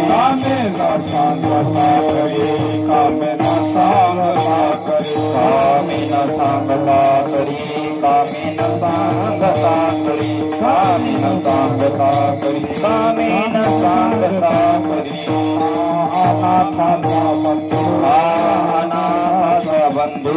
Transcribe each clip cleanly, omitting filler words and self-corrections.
कामे न सांगता करे कामे न सांगता करे कामेन सांगता करी कामेन सांगता करी कामेन सांगता करी कामेन सांगता करी अनाथाचा बंधू अनाथाचा बंधू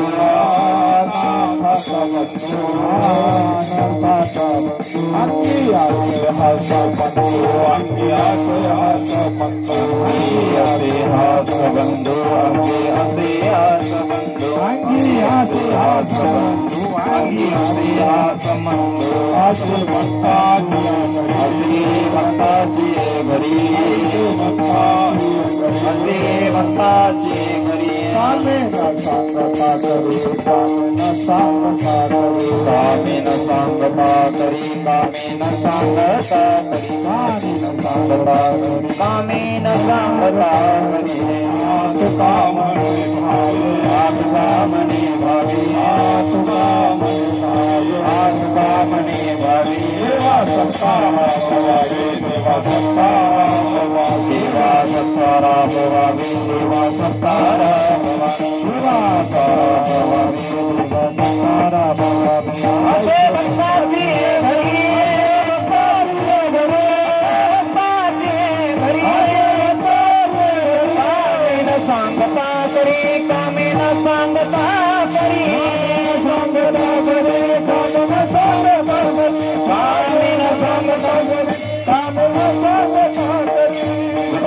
अनाथाचा बंधू अनाथाचा बंधू अंगी असे हस बंधू अंगी असे हस बंधू अंगी असे हस बंधू अंगी असे हस बंधू अंगी असे हस बंधू अंगी असे हस बंधू असे भक्ताची घरी असे भक्ताची घरी कामेन सांगता करी कामेन सांगता करी कामेन सांगता करी कामेन सांगता करी कामेन सांगता करी कामेन सांगता करी तुका मने भावे तुका मने भावे तुका मने भावे तुका मने भावे देवा सत्ताराम भावे देवा सत्ताराम भावे देवा सत्ताराम भावे देवा सत्ताराम भावे देवा सत्ताराम भावे असे भक्ताची घरी सांगता करी कामेन सांगता करी सांगता करी कामेन सांगता करी कामेन सांगता करी कामेन सांगता करी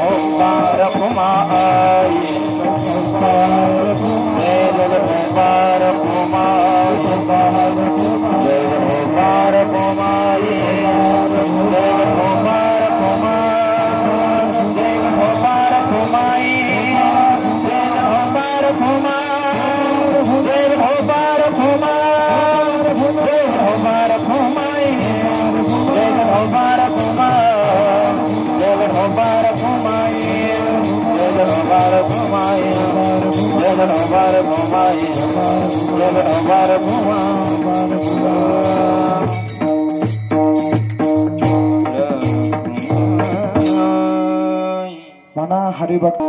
ओंकार कुमाई जय ओंकार कुमाई जय ओंकार कुमाई जय ओंकार कुमाई जय ओंकार कुमाई मना हरिभक्त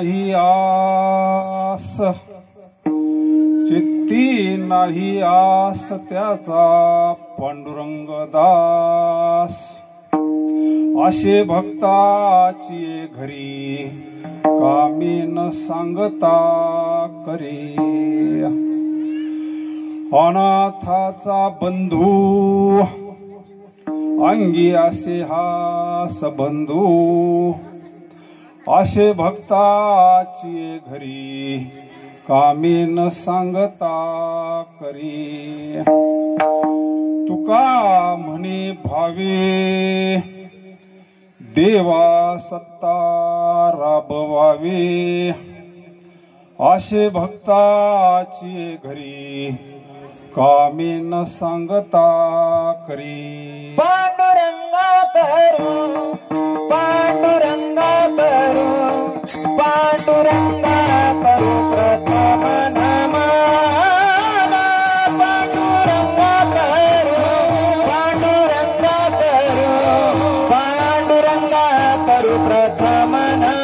नाही आस, चित्ती नाही आस त्याचा पांडुरंग दास. असे भक्ताची घरी कामी न सांगता करी. अनाथाचा बंधू अंगी असे हा सबंधू. असे भक्ताची घरी कामी न सांगता करी. तुका म्हणे भावे देवा सत्ता राबवावे. असे भक्ताची घरी कामी न सांगता करी. पांडुरंगा करू, पांडुरंगा करू, पांडुरंगा करू प्रथम नमन. पांडुरंगा करू, पांडुरंगा करू, पांडुरंगा करू प्रथम नमन.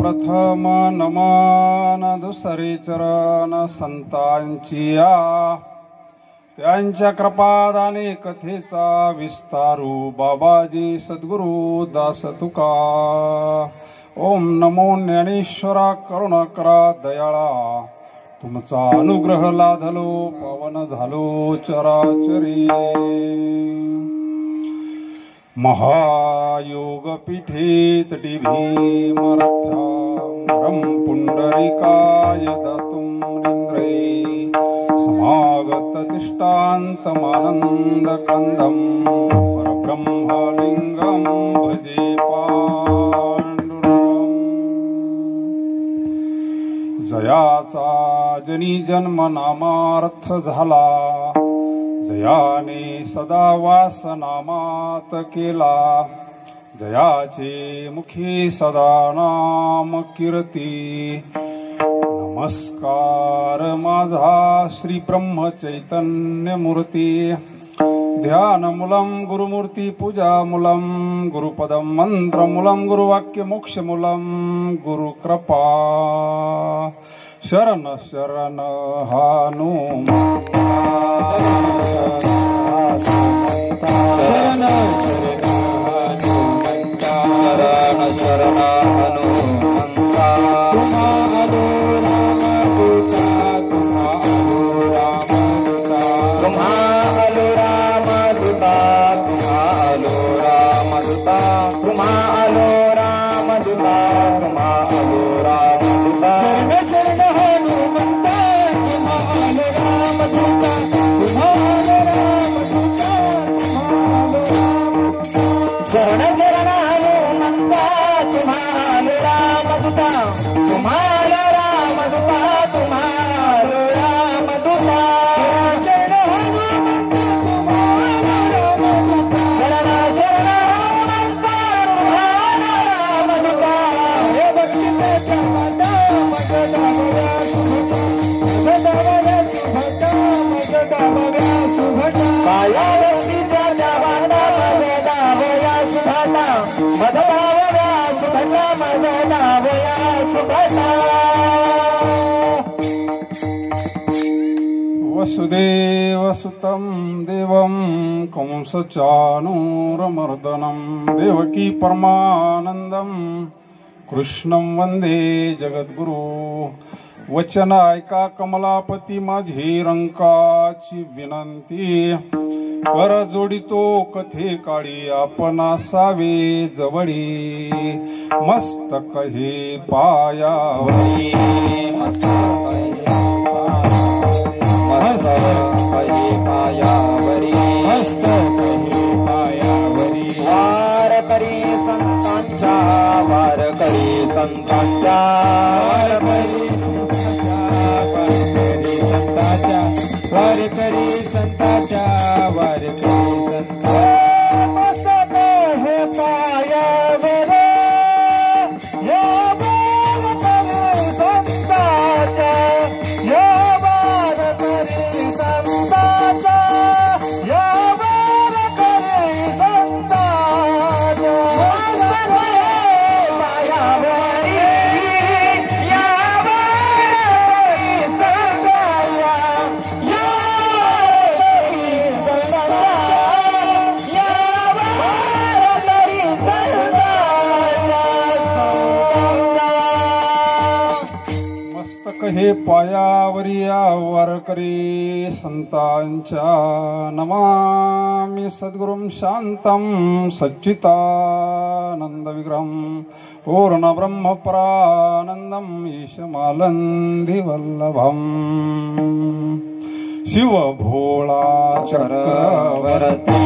प्रथम नमन दुसरे चरण संतांची या. त्यांच्या कृपादाने कथेचा विस्तारू बाबाजी सद्गुरु दास तुका. ओम नमो ज्ञानेश्वरा करुणाकरा दयाळा. तुमचा अनुग्रह लाधलो पवन झालो चराचरी. महायोगपीठे तटी भीमरथ्यां पुंडरीकाय दातुम्रिन्द्रै. समागत तिष्ठान्तमानन्दकन्दं परब्रह्मलिङ्गं भजे पाण्डुरङ्गम्. जयाचा जनी जन्म नामार्थ झाला. जयाने सदा वास नामात केला. जयाचे मुखी सदा नाम कीर्ती. नमस्कार माझा श्री ब्रह्म चैतन्य मूर्ती. ध्यानमूलं गुरुमूर्ती पूजामूलं गुरुपदं मंत्रमूलं गुरुवाक्यमोक्षमूलं गुरुकृपा. शरण शरण हनुमंता. शरण शरण हनुमंता. तुम्हारो रामदूता, तुम्हारो रामदूता, तुम्हारो रामदूता, तुम्हारो रामदूता. शरण शरण हनुमंता. तुम्हारो रामदूता, तुम्हारो रामदूता, तुम्हारो. शरण शरण हनुमंता. कायावतीच्या त्या वाटामध्ये दावया सुभाता मधभावया सुभटा मध दावया सुभटा वसुदेवसुतं देवं कंसचाणूरमर्दनं देवकी परमानंदं कृष्णं वंदे जगद्गुरु वचन ऐका कमलापती माझी रंकाची विनंती कर जोडितो कथे काळी आपण असावे जवळी मस्तक हे पायावरी वार करी संतांच्या वार करी संतांच्या वार करी संतांच्या वार करी संतांच्या मस्तक हे पायावर या वार करी संतांच्या या वार करी संतांच्या या वार करी संतांच्या पायावरी या मस्तक हे पायावरी वारकरी संतांच्या नमामि सद्गुरुं शांतं सच्चिदानंद विग्रहं पूर्ण ब्रह्म परानंदं ईशमालंधि वल्लभम् शिव भोळा चक्रवर्ती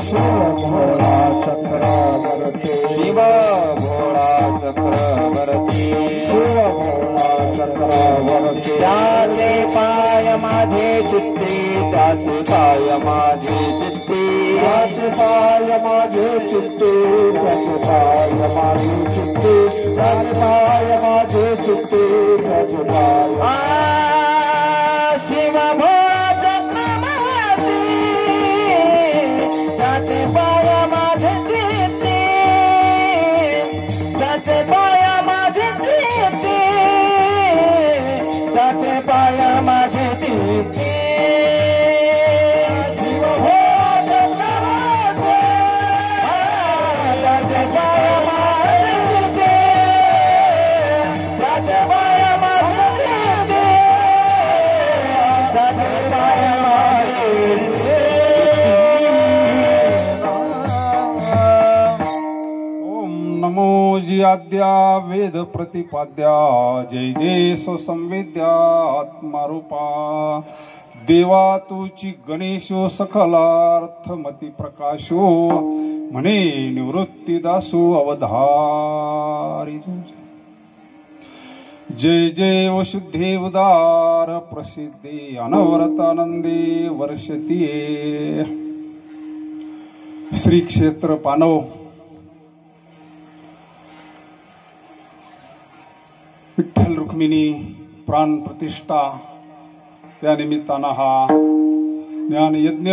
शिव भोळा चक्रवर्ती शिव भोळा चक्रवर्ती शिव भोळा चक्रवर्ती त्याचे पाय माझे चित्ती त्याचे पाय माझे चित्ती त्याचे पाय माझे चित्ती त्याचे पाय माझे चित्ती त्याचे पाय माझे चित्ती त्याचे पाय शिव भोळा चक्रवर्ती त्याचे पाय माझे चित्ती त्याचे पाय माझे चित्ती त्याचे पाय माझे चित्ती शिव भोळा चक्रवर्ती त्याचे पाय माझे चित्ती त्याचे पाय माझे चित्ती त्याचे पाय माझे ओम नमो जी आद्या वेद प्रतिपाद्या जय जय स्वसंवेद्या आत्मारूपा देवा तुची गणेशो सकलार्थमती प्रकाशो म्हणे निवृत्ती दासो अवधारी जय जय वशुद्धे उदार प्रसिद्धे अनवरतानंदे वर्षती श्री क्षेत्र पानव विठ्ठल रुक्मिणी प्राण प्रतिष्ठा त्या निमित्तानं हा ज्ञान यज्ञ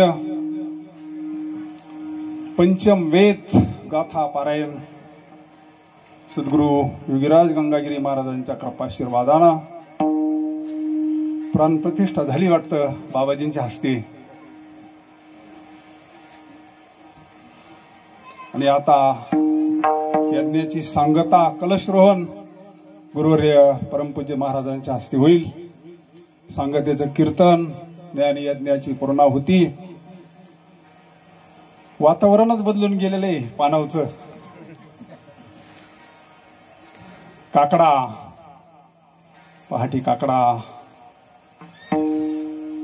पंचम वेद गाथा पारायण सद्गुरु योगीराज गंगागिरी महाराजांच्या कृपाशीर्वादानं प्राण प्रतिष्ठा झाली वाटतं बाबाजींच्या हस्ते आणि आता यज्ञाची सांगता कलशरोहण गुरुवर्य परमपूज्य महाराजांच्या हस्ते होईल सांगतेचं कीर्तन ज्ञान यज्ञाची पूर्णाहुती वातावरणच बदलून गेलेलं आहे पानवचं काकडा पहाटी काकडा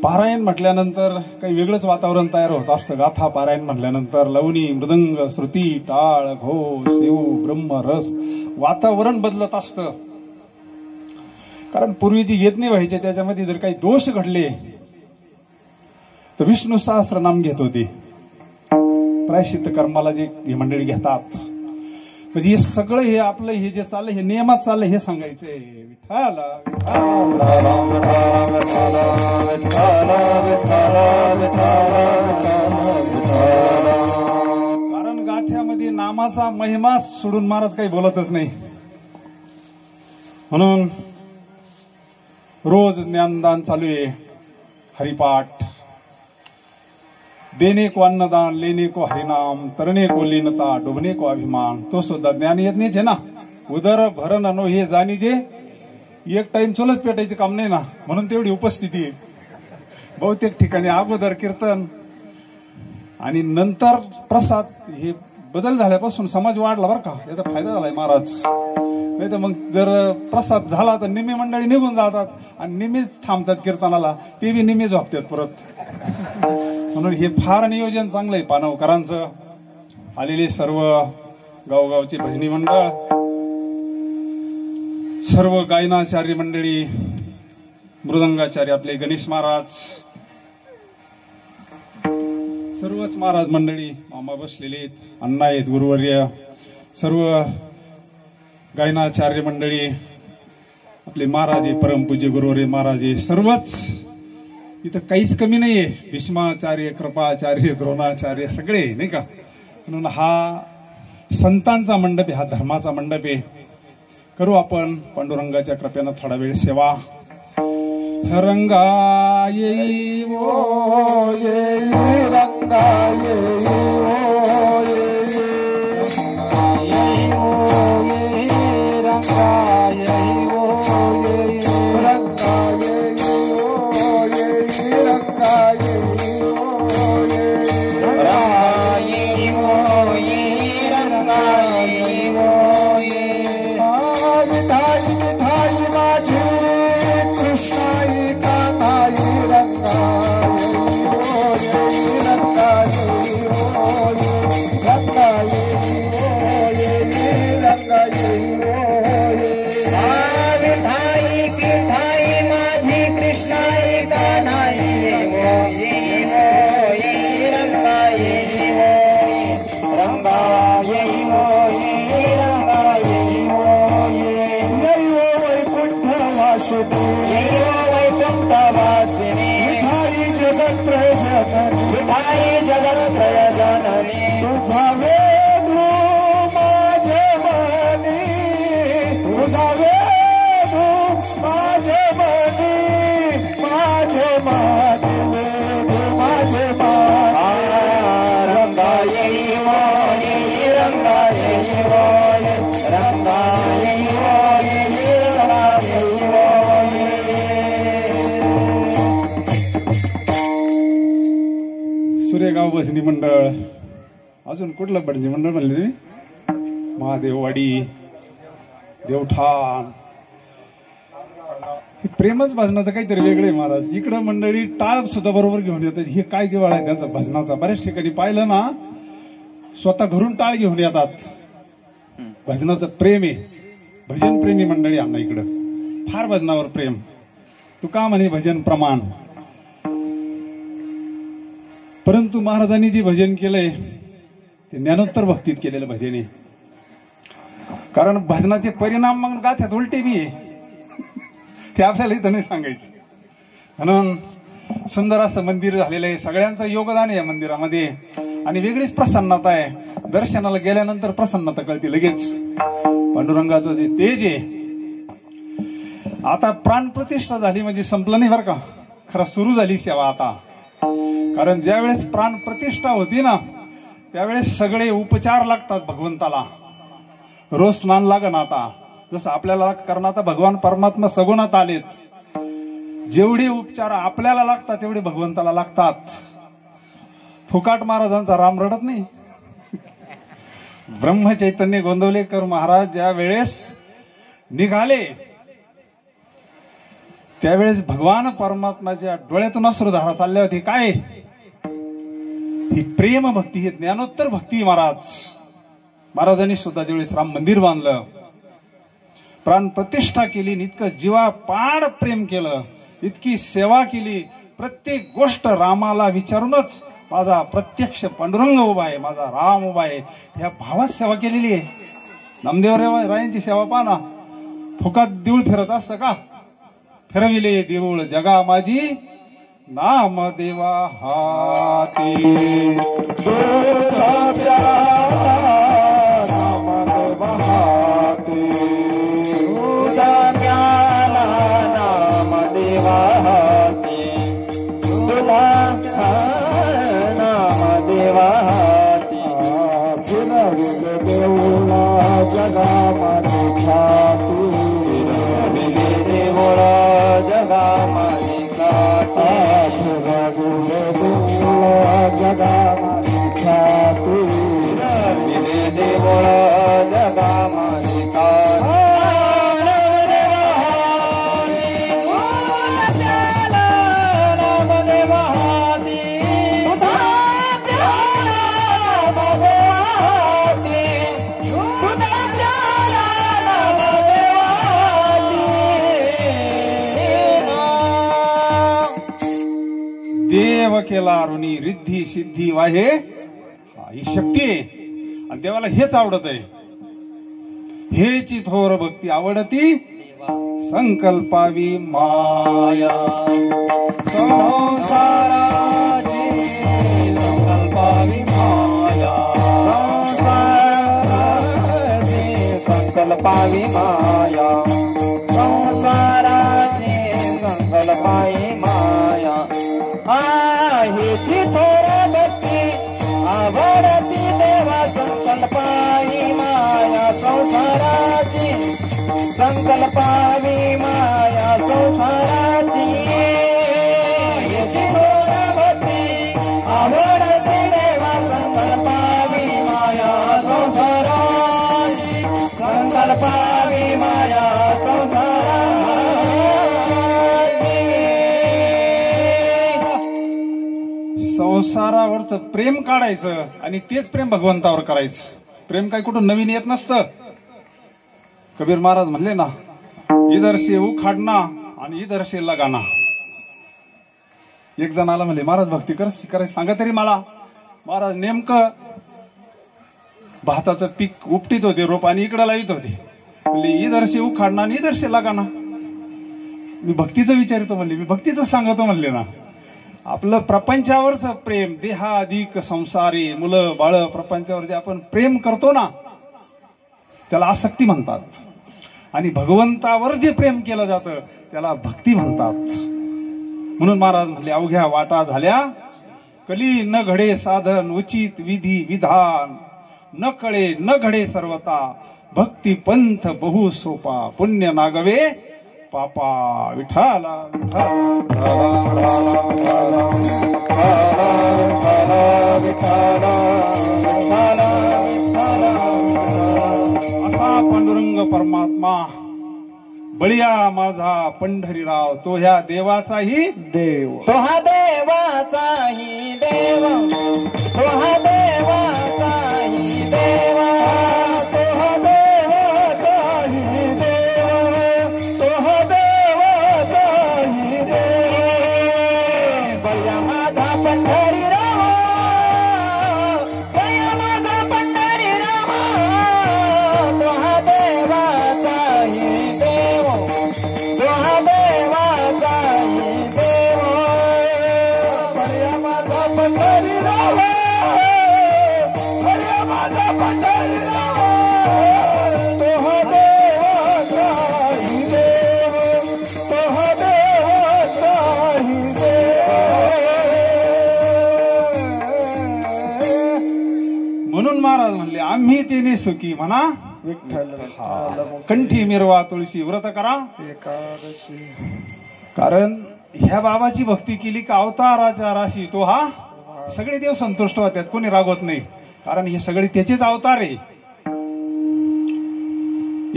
पारायण म्हटल्यानंतर काही वेगळंच वातावरण तयार होत असतं गाथा पारायण म्हटल्यानंतर लवणी मृदंग श्रुती टाळ घोष शिव ब्रह्म रस वातावरण बदलत असतं कारण पूर्वी जी यज्ञ व्हायचे त्याच्यामध्ये जर काही दोष घडले तर विष्णू सहस्रनाम घेत होते प्रायश्चित्त कर्माला जे ही मंडळी घेतात म्हणजे हे सगळं हे आपलं हे जे चाललंय हे नियमात चाललंय हे सांगायचंय कारण गाठ्यामध्ये नामाचा महिमा सोडून महाराज काही बोलतच नाही. म्हणून रोज ज्ञानदान चालू आहे, हरिपाठ. देने को अन्नदान, लेने को हरिनाम, तरणे को लीनता, डुबने को अभिमान. तो सुद्धा ज्ञान यज्ञच आहे ना. उदर भरण अनो हे जाणीजे. एक टाइम चुलच पेटायचे काम नाही ना, म्हणून तेवढी उपस्थिती आहे. बहुतेक ठिकाणी अगोदर कीर्तन आणि नंतर प्रसाद. हे बदल झाल्यापासून समाज वाढला बरं का, याचा फायदा झालाय महाराज. नाही तर मग जर प्रसाद झाला तर निम्मी मंडळी निघून जातात आणि निम्मीच थांबतात कीर्तनाला, ते बी निम्मी झोपतात परत. म्हणून हे फार नियोजन चांगलं आहे पानवकरांचं. आलेले सर्व गावगावचे भजनी मंडळ, सर्व गायनाचार्य मंडळी, मृदंगाचार्य आपले गणेश महाराज, सर्वच महाराज मंडळी, मामा बसलेले आहेत, अण्णा आहेत, गुरुवर्य, सर्व गायनाचार्य मंडळी, आपले महाराज आहे, परमपूज्य गुरुवर्य महाराज आहे, सर्वच इथं काहीच कमी नाहीये. भीष्माचार्य, कृपाचार्य, द्रोणाचार्य सगळे नाही का. म्हणून हा संतांचा मंडप आहे, हा धर्माचा मंडप आहे. करू आपण पांडुरंगाच्या कृपेनं थोडा वेळ सेवा. रंगा येई ओ येई, रंगा येई ओ येई, रंगा येई ओ येई, रंगा येई ओ येई, रंगा येई ओ येई, रंगा येई ओ येई, रंगा येई ओ येई. विधाई विधाई माझी कृष्णाई कान्हाई, रंगा येई ओ येई, रंगा येई ओ येई, रंगा येई ओ येई, रंगा येई ओ येई. विधाई विधाई माझी कृष्णाई कान्हाई, ओ येई ओ येई, रंगा येई ओ येई, रंगा येई ओ येई, रंगा येई ओ येई. वैकुंठवासिनी विठाई जगत्रय जननी, विठाई जगत्रय जननी, तुझा वेदू माझे मनी, तुझा वेदू माझे मनी, माझे मनी वेदू माझे मनी. रंगा येई ओ येई, रंगा येई ओ येई, रंगा येई ओ येई, रंगा येई ओ येई. सुरेगाव भजनी मंडळ, अजून कुठलं भजनी मंडळ म्हणले तुम्ही? महादेववाडी, देवठाण. हे प्रेमच भजनाचं काहीतरी वेगळं आहे महाराज. इकडं मंडळी टाळ सुद्धा बरोबर घेऊन येतात. हे काय जिव्हाळा आहे त्यांचा भजनाचा. बऱ्याच ठिकाणी पाहिलं ना, स्वतः घरून टाळ घेऊन येतात. भजनाचं प्रेम आहे. भजन प्रेमी मंडळी आमना इकडं फार भजनावर प्रेम. तू का म्हणे भजन प्रमाण. परंतु महाराजांनी जे भजन केलंय ते ज्ञानोत्तर भक्तीत केलेलं भजन आहे. कारण भजनाचे परिणाम मग गाथ्यात उलटे बी आहे, ते आपल्याला इथं नाही सांगायचे. म्हणून सुंदर असं मंदिर झालेलं आहे. सगळ्यांचं योगदान आहे या मंदिरामध्ये आणि वेगळीच प्रसन्नता आहे. दर्शनाला गेल्यानंतर प्रसन्नता कळते लगेच. पांडुरंगाचं जे तेज आहे. आता प्राणप्रतिष्ठा झाली म्हणजे संपलं नाही बरं का, खरं सुरू झाली सेवा आता. कारण ज्यावेळेस प्राणप्रतिष्ठा होती ना, त्यावेळेस सगळे उपचार लागतात भगवंताला. रोज स्नान लागन आता, जसं आपल्याला. कारण आता भगवान परमात्मा सगुणात आलेत. जेवढे उपचार आपल्याला लागतात तेवढे भगवंताला लागतात. फुकाट महाराजांचा राम रडत नाही. ब्रह्मचैतन्य गोंदवलेकर महाराज ज्या वेळेस निघाले त्यावेळेस भगवान परमात्माच्या डोळ्यातून अश्रुधारा चालल्या होती. काय ही प्रेम भक्ती, ही ज्ञानोत्तर भक्ती. महाराजांनी सुद्धा ज्यावेळेस राम मंदिर बांधलं, प्राण प्रतिष्ठा केली, इतकं जीवापाड प्रेम केलं, इतकी सेवा केली. प्रत्येक गोष्ट रामाला विचारूनच माझा प्रत्यक्ष पांडुरंग उभा आहे, माझा राम उभा आहे, ह्या भावात सेवा केलेली आहे. नामदेव रायांची सेवा पहा ना. फुकात देऊळ फिरत असतं का? फिरविले देऊळ जगा माझी नाम देवा हाती. दुधाच्या नाम देवा हाती. दुधाच्या नाम देवा हाती. दुधाच्या नाम देवा हाती. फिरविले देऊळा जगा माझी ख्याती. फिरविले देऊळा जगा माझी ख्याती. फिरविले देऊळा जगा माझी ख्याती. फिरविले देऊळा जगा माझी ख्याती. देव केला ऋणी रिद्धी सिद्धी वाहे. ही शक्ती आहे आणि देवाला हेच आवडत आहे. हेची थोर भक्ती आवडती संकल्पावी माया. संसाराची संकल्पावी माया. संसाराची संकल्पावी माया. संसाराची संकल्पावी माया. हेची थोर भक्ती आवडती देवा संकल्पावी माया. संसाराची संकल्पावी माया. संसाराची हेची थोर भक्ती आवडती देवा संकल्पावी माया. संसाराची संकल्पावी माया. संसारावरच प्रेम काढायचं आणि तेच प्रेम भगवंतावर करायचं. प्रेम काय कुठून नवीन येत नसतं. कबीर महाराज म्हणले ना, इधर से उखाडना आणि इधर से लगाना. एक जणाला म्हणले महाराज भक्ती करायची सांगा तरी मला. महाराज नेमकं भाताचं पीक उपटीत होते, रोप आणि इकडे लावित होते. म्हणले इधर से उखाडना आणि इधर से लगाना. मी भक्तीचं विचारतो म्हणले, मी भक्तीचं सांगतो म्हणले ना. आपलं प्रपंचावरच प्रेम, देहाधिक संसारी, मुलं बाळ प्रपंचावर जे आपण प्रेम करतो ना त्याला आसक्ती म्हणतात. आणि भगवंतावर जे प्रेम केलं जातं त्याला भक्ती म्हणतात. म्हणून महाराज म्हणले अवघ्या वाटा झाल्या कली न घडे साधन उचित विधी विधान. न कळे न घडे सर्वता भक्ती पंथ बहु सोपा. पुण्य नागवे पापा. विठाला असा पांडुरंग परमात्मा बळिया माझा पंढरीराव. तो ह्या देवाचाही देव. तो हा देवाचाही देव. तो हा देवाचाही देव. तो हा देवाचाही देव. तो हा देवाचाही देव. बळिया माझा पंढरीराव. बळिया माझा पंढरीराव. तो हा देवाचाही देव. तो हा देवाचाही देव. बळिया माझा पंढरीराव. बळिया माझा पंढरीराव. तो हा देवाचाही देव. तो हा देवाचाही देव. म्हणून महाराज म्हणले आम्ही तिने सुखी म्हणा विठ्ठल कंठी मिरवा तुळशी व्रत करा एकादशी. कारण ह्या बाबाची भक्ती केली का अवताराच्या राशी तो हा सगळे देव संतुष्ट होतात. कोणी रागवत नाही. कारण हे सगळे त्याचेच अवतार आहे.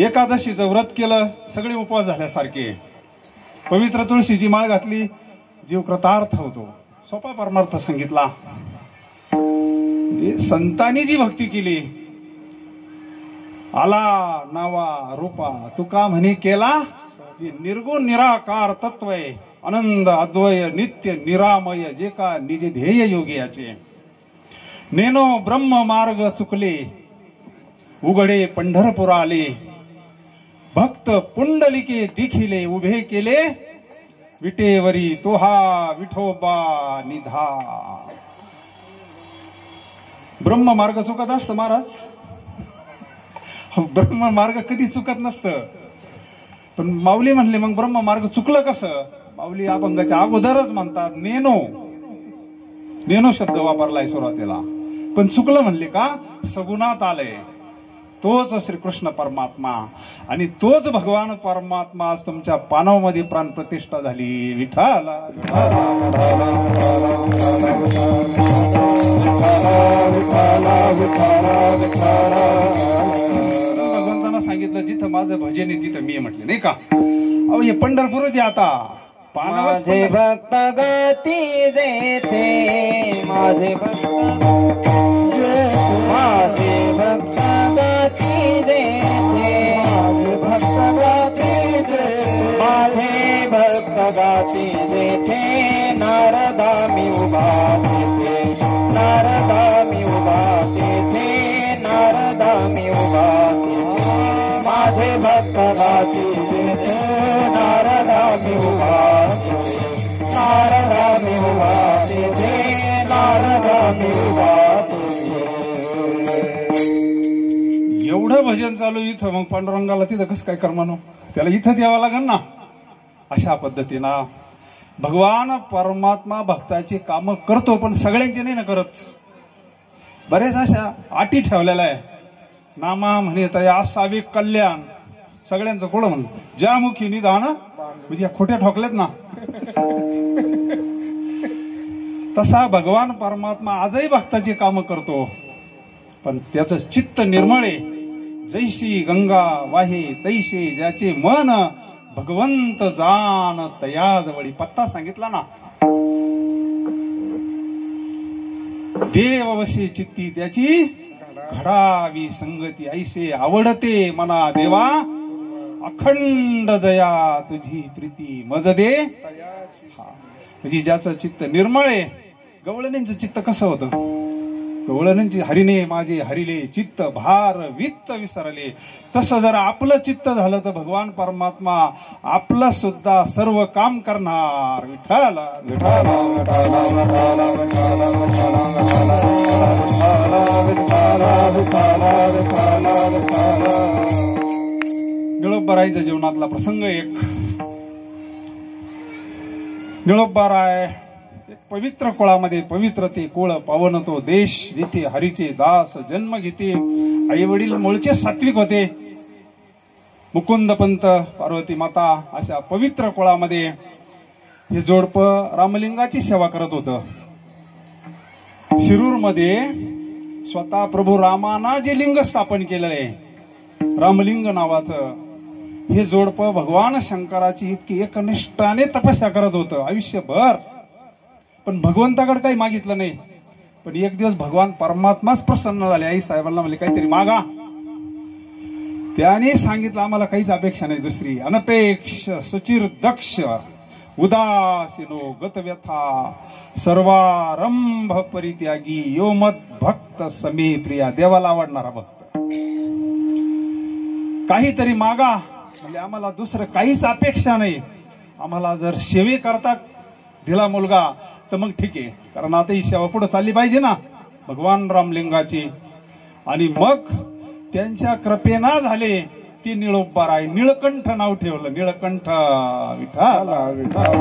एकादशीचं व्रत केलं सगळे उपवास झाल्यासारखे. पवित्र तुळशीची माळ घातली जीव कृतार्थ होतो. सोपा परमार्थ सांगितला. संतांनी जी भक्ती केली आला नावा रूपा तुका म्हणे केला. निर्गुण निराकार तत्व आहे. आनंद अद्वय नित्य निरामय जे का निज ध्येय योगी याचे. नेनो ब्रह्म मार्ग चुकले उघडे पंढरपूर आले. भक्त पुंडलिके दिखिले उभे केले विटेवरी तोहा विठोबा निधा. ब्रह्म मार्ग चुकत असतं महाराज, ब्रह्म मार्ग कधी चुकत नसतं. पण माऊली म्हणले मग ब्रह्म मार्ग चुकलं कसं? माऊली अभंगाच्या अगोदरच म्हणतात नेनो, नेनो शब्द वापरलाय सुरुवातीला. पण चुकलं म्हणले का? सगुणात आलंय. तोच श्रीकृष्ण परमात्मा आणि तोच भगवान परमात्मा आज तुमच्या पानावमध्ये प्राणप्रतिष्ठा झाली. विठाला भगवंतांना सांगितलं जिथं माझं भजन आहे तिथं मी म्हटले नाही का. अहो हे पंढरपूर जे आता माझे भक्त गती जेथे, माझे भक्त माझे भक्त गती जेथे, माझे भक्त गती जेथे, माझे भक्त गती जेथे, नारदा मी उभा तेथे, नारदा मी उभा तेथे, नारदा मी उभा तेथे, माझे भक्त गती जेथे, नारदा मी उभा तेथे, नारदा मी उभा तेथे, नारदा मी उभा तेथे. एवढं भजन चालू इथं, मग पांडुरंगाला तिथं कसं काय करमानो? त्याला इथंच यावं लागेल ना. अशा पद्धतीनं भगवान परमात्मा भक्ताची कामं करतो, पण सगळ्यांची नाही ना करत. बरेच अशा अटी ठेवलेल्या आहे. नामा म्हणत असावे कल्याण, सगळ्यांचं कोण म्हण ज्या मुखी निदान, म्हणजे खोट्या ठोकल्यात ना. तसा भगवान परमात्मा आजही भक्ताची कामं करतो, पण त्याचं चित्त निर्मळ आहे. जैशी गंगा वाहे तैसे ज्याचे मन, भगवंत जाण तयाजवळी. पत्ता सांगितला ना. देववशी चित्ती त्याची घडावी संगती, ऐसे आवडते मना देवा, अखंड जया तुझी प्रीती मज दे. म्हणजे ज्याचं चित्त निर्मळ आहे. गवळणींचं चित्त कसं होतं? गवळणींची हरिणे माझे हरिले चित्त भार वित्त विसरले. तसं जर आपलं चित्त झालं तर भगवान परमात्मा आपलं सुद्धा सर्व काम करणार. विठाला विठाला विठाला विठाला विठाला विठाला विठाला विठाला विठाला. निळोबारायच्या जीवनातला प्रसंग एक. निळोबाराय पवित्र कुळामध्ये, पवित्र ते कुळ पावन तो देश, जिथे हरीचे दास जन्म घेते. आई वडील मूळचे सात्विक होते. मुकुंद पंत, पार्वती माता अशा पवित्र कुळामध्ये हे जोडपं रामलिंगाची सेवा करत होतं. शिरूरमध्ये स्वतः प्रभू रामाना जे लिंग स्थापन केलेलं आहे रामलिंग नावाचं, हे जोडपं भगवान शंकराची इतकी एकनिष्ठाने तपस्या करत होतं आयुष्यभर. पण भगवंताकडे काही मागितलं नाही. पण एक दिवस भगवान परमात्माच प्रसन्न झाले. आई साहेबांना म्हणले काहीतरी मागा. त्याने सांगितलं आम्हाला काहीच अपेक्षा नाही दुसरी. अनपेक्ष सुचिर दक्ष उदासीनो गतव्यथा सर्वारंभ परित्यागी यो मत भक्त समे प्रिया. देवाला आवडणारा भक्त. काहीतरी मागा म्हणजे आम्हाला दुसरं काहीच अपेक्षा नाही. आम्हाला जर सेवे करता दिला मुलगा तर मग ठीक आहे, कारण आता ही सेवा पुढे चालली पाहिजे ना भगवान रामलिंगाची. आणि मग त्यांच्या कृपेना झाले ती निळोबाराय. निळकंठ नाव ठेवलं. निळकंठ विठाला विठाला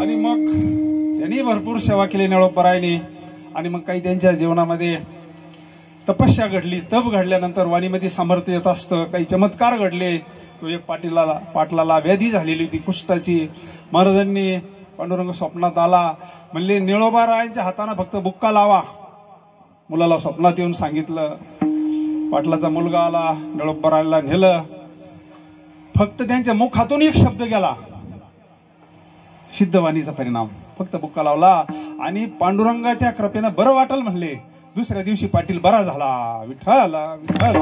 आणि मग त्यांनी भरपूर सेवा केली निळोबारायनी. आणि मग काही त्यांच्या जीवनामध्ये तपस्या घडली. तप घडल्यानंतर वाणीमध्ये सामर्थ्य येत असतं. काही चमत्कार घडले. तो एक पाटलाला व्याधी झालेली होती कुष्ठाची. महाराजांनी पांडुरंग स्वप्नात आला. म्हणले निळोबारायांच्या हाताने फक्त बुक्का लावा. मुलाला स्वप्नात येऊन सांगितलं. पाटलाचा मुलगा आला. निळोबारायला नेलं. फक्त त्यांच्या मुखातून एक शब्द गेला. सिद्धवाणीचा परिणाम. फक्त बुक्का लावला आणि पांडुरंगाच्या कृपेनं बरं वाटल म्हणले. दुसऱ्या दिवशी पाटील बरा झाला. विठाला विठाला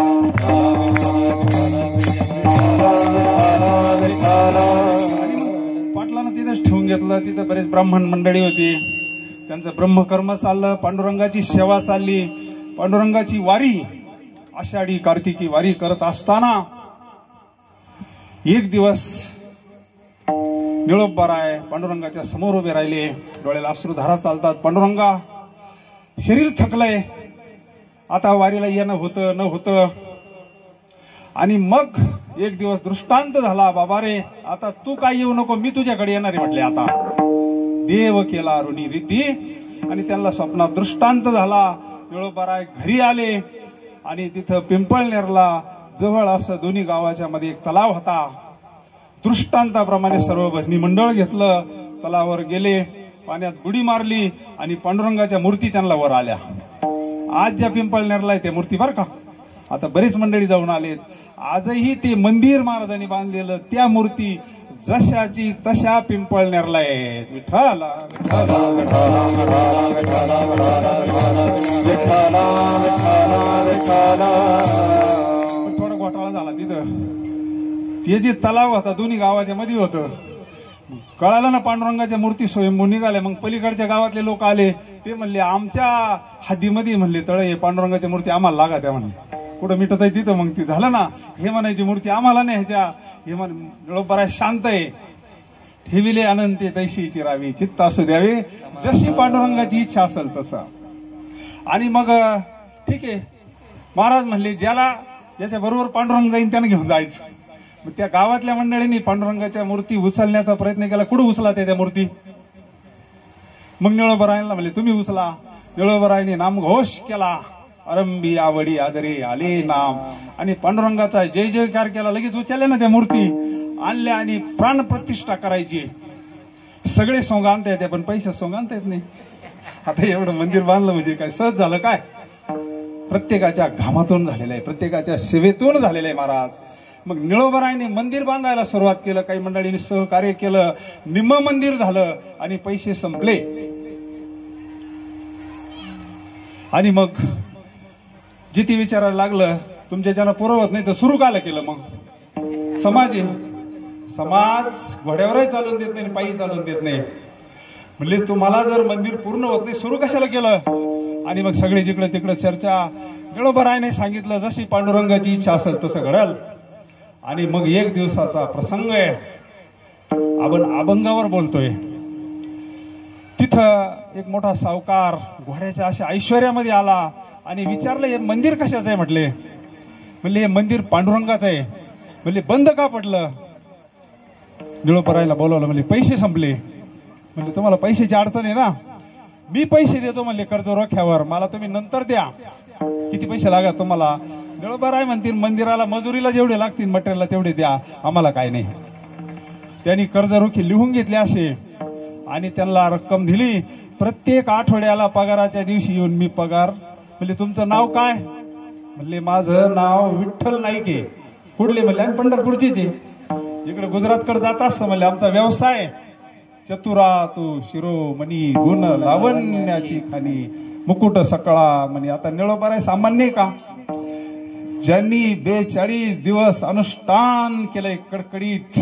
पाटलानं तिथे तिथंच ठेवून घेतलं. तिथं बरेच ब्राह्मण मंडळी होती, त्यांचं ब्रह्मकर्म चाललं, पांडुरंगाची सेवा चालली, पांडुरंगाची वारी, आषाढी कार्तिकी वारी करत असताना एक दिवस निळोबाराय पांडुरंगाच्या समोर उभे राहिले. डोळ्याला अश्रुधारा चालतात. पांडुरंगा, शरीर थकलंय, आता वारीला येणं होतं न होतं. आणि मग एक दिवस दृष्टांत झाला, बाबा रे आता तू काय येऊ नको, मी तुझ्याकडे येणार आहे म्हटले. आता देव केला ऋणी रिद्धी. आणि त्यांना स्वप्नात दृष्टांत झाला. निळोबाराय घरी आले आणि तिथं पिंपळनेरला जवळ असं दोन्ही गावाच्या मध्ये एक तलाव होता. दृष्टांताप्रमाणे सर्व भजनी मंडळ घेतलं, तलावावर गेले, पाण्यात बुडी मारली आणि पांडुरंगाच्या मूर्ती त्यांना वर आल्या. आज ज्या पिंपळनेरला आहे त्या मूर्ती बरं का, आता बरीच मंडळी जाऊन आलेत. आजही ते मंदिर महाराजांनी बांधलेलं त्या मूर्ती जशाची तशा पिंपळनेरला आहेत. विठ्ठला थोडा घोटाळा झाला तिथं. ते जे तलाव होता दोन्ही गावाच्या मध्ये होतं, कळालं ना पांडुरंगाच्या मूर्ती स्वयंभू निघाल्या. मग पलीकडच्या गावातले लोक आले, ते म्हणले आमच्या हद्दीमध्ये म्हणले तळे पांडुरंगाच्या मूर्ती आम्हाला लागा. त्या म्हणले कुठं मिटत आहे तिथं. मग ती झालं ना, हे म्हणायची मूर्ती आम्हाला नाही ह्याच्या, हे निळोबाराय शांत आहे, ठेविले अनंते तैशी चिरावी, चित्त असू द्यावे जशी पांडुरंगाची इच्छा असेल तसं. आणि मग ठीक आहे, महाराज म्हणले ज्याला याच्या बरोबर पांडुरंग जाईन त्यानं घेऊन जायचं. मग त्या गावातल्या मंडळींनी पांडुरंगाच्या मूर्ती उचलण्याचा प्रयत्न केला. कुठं उचला त्या मूर्ती? मग निळोबारायांना म्हणले तुम्ही उचला. निळोबारायांनी नामघोष केला, अरंबी आवडी आदरे आले नाम, आणि पांडुरंगाचा जय जयकार केला. लगेच उचलल्या ना त्या मूर्ती, आणल्या आणि प्राणप्रतिष्ठा करायची. सगळे सोंग आणता येते पण पैसे सोंग आणता येत नाही. आता एवढं मंदिर बांधलं म्हणजे काय सहज झालं काय? प्रत्येकाच्या घामातून झालेलं आहे, प्रत्येकाच्या सेवेतून झालेलं आहे महाराज. मग निळोबारायने मंदिर बांधायला सुरुवात केलं, काही मंडळींनी सहकार्य केलं, निम्म मंदिर झालं आणि पैसे संपले. आणि मग जिथे विचारायला लागलं तुमच्याच्यानं पुरवत नाही तर सुरू काला केलं? मग समाज आहे, समाज घोड्यावरही चालून देत नाही, पायी चालून देत नाही. म्हणले तुम्हाला जर मंदिर पूर्ण होत नाही सुरू कशाला केलं? आणि मग सगळे जिकडे तिकडे चर्चा. निळोबारायने सांगितलं जशी पांडुरंगाची इच्छा असेल तसं घडल. आणि मग एक दिवसाचा प्रसंग आहे, आपण अभंगावर बोलतोय. तिथं एक मोठा सावकार घोड्याच्या अशा ऐश्वर्यामध्ये आला आणि विचारलं हे मंदिर कशाचं आहे? म्हटले म्हणले हे मंदिर पांडुरंगाचं आहे. म्हणले बंद का पडलं? निळोबारायला बोलवलं, म्हणले पैसे संपले. म्हणले तुम्हाला पैशाची अडचण आहे ना, मी पैसे देतो म्हणले कर्ज रोख्यावर, मला तुम्ही नंतर द्या. किती पैसे लागत तुम्हाला? निळोबाराय म्हणतील मंदिराला मजुरीला जेवढे लागतील मटेरियलला तेवढे द्या, आम्हाला काय नाही. त्यांनी कर्ज रोखी लिहून घेतले असे आणि त्यांना रक्कम दिली. प्रत्येक आठवड्याला पगाराच्या दिवशी येऊन मी पगार. म्हणले तुमचं नाव काय? म्हणले माझं नाव विठ्ठल नाईक आहे. कुठले? म्हणले आम्ही पंढरपूरचेच आहे, इकडे गुजरातकडे जात असतो. म्हणले आमचा व्यवसाय चतुरा तू शिरोमणी गुण लावण्याची खाणी मुकुट सकळा. म्हणे आता निळोबाराय सामान्य का? ज्यांनी 42 दिवस अनुष्ठान केलंय कडकडीत,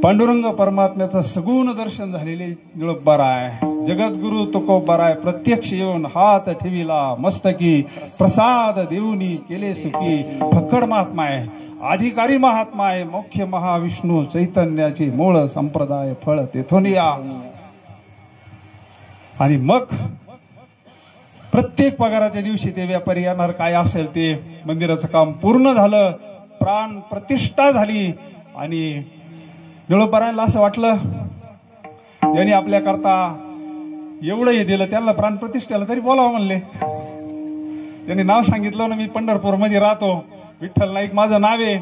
पांडुरंग परमात्म्याचं सगुण दर्शन झालेले निळोबाराय, जगद्गुरु तुकोबाराय प्रत्यक्ष येऊन हात ठेविला मस्तकी, प्रसाद देऊनी केले सुखी. फक्कड महात्मा आहे, अधिकारी महात्मा आहे, मुख्य महाविष्णू चैतन्याची मूळ संप्रदाय फळ तेथून या. आणि मग प्रत्येक पगाराच्या दिवशी ते व्यापारी येणार, काय असेल ते. मंदिराचं काम पूर्ण झालं, प्राण प्रतिष्ठा झाली. आणि निळोबारायला असं वाटलं यांनी आपल्या करता एवढं हे दिलं, त्यांना प्राण प्रतिष्ठेला तरी बोलावं म्हणले. त्यांनी नाव सांगितलं ना, मी पंढरपूर मध्ये राहतो, विठ्ठल नाईक माझं नाव आहे.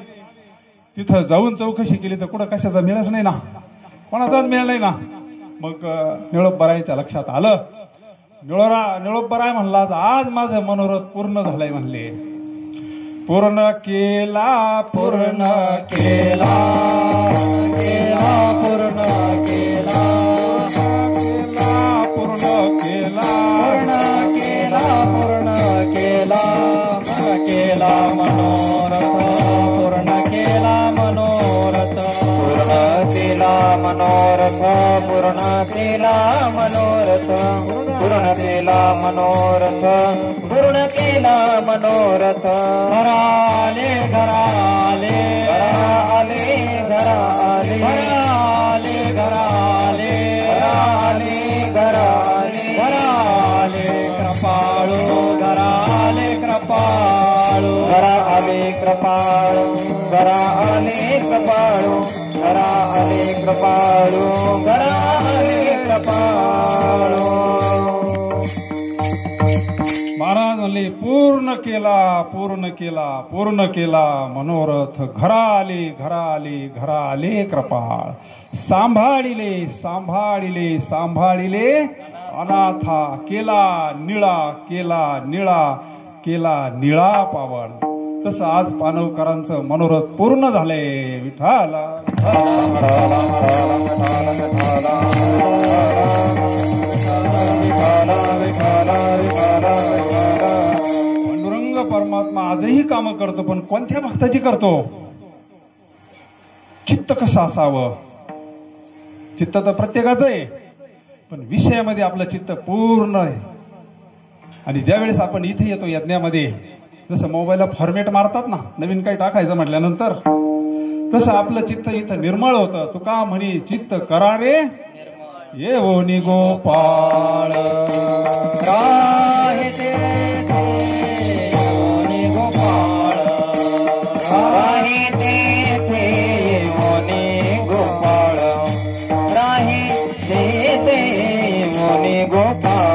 तिथं जाऊन चौकशी केली तर कुठं कशाचा मिळच नाही ना, कोणाचाच मिळ नाही ना. मग निळोबारायच्या लक्षात आलं. निळोबाराय म्हणला आज माझं मनोरथ पूर्ण झालंय. म्हणले पूर्ण केला, पूर्ण केला, केला पूर्ण केला, पूर्ण केला, पूर्ण केला, पूर्ण केला, केला मनोरथ, पूर्ण केला मनोरथ, पूर्ण केला मनोरथ. मनोरथ पूर्ण केला मनोरथ पूर्ण केला मनोरथ पूर्ण केला मनोरथ घराले घराले घराले घराले घराले घराले घराले घराले घराले कृपाळू घराले कृपाळू घराले कृपाळू घराले कृपाळू घराले कृपाळू घराले कृपाळू. महाराज म्हणले पूर्ण केला पूर्ण केला पूर्ण केला मनोरथ घराले घराले घराले कृपाळ सांभाळिले सांभाळिले सांभाळिले अनाथा केला निळा केला निळा केला निळा पावण. तसं आज पानवकरांचं मनोरथ पूर्ण झाले. विठाला पांडुरंग परमात्मा आजही काम करतो, पण कोणत्या भक्ताची करतो? चित्त कसं असावं? चित्त तर प्रत्येकाचं आहे, पण विषयामध्ये आपलं चित्त पूर्ण आहे. आणि ज्या वेळेस आपण इथे येतो यज्ञामध्ये, जसं मोबाईलला फॉर्मेट मारतात ना नवीन काही टाकायचं म्हटल्यानंतर, तसं आपलं चित्त इथं निर्मळ होतं. तुका म्हणी चित्त करारे येवोनी गोपाळ राहिते येवोनी गोपाळ राहिते येवोनी गोपाळ राहिते येवोनी गोपाळ.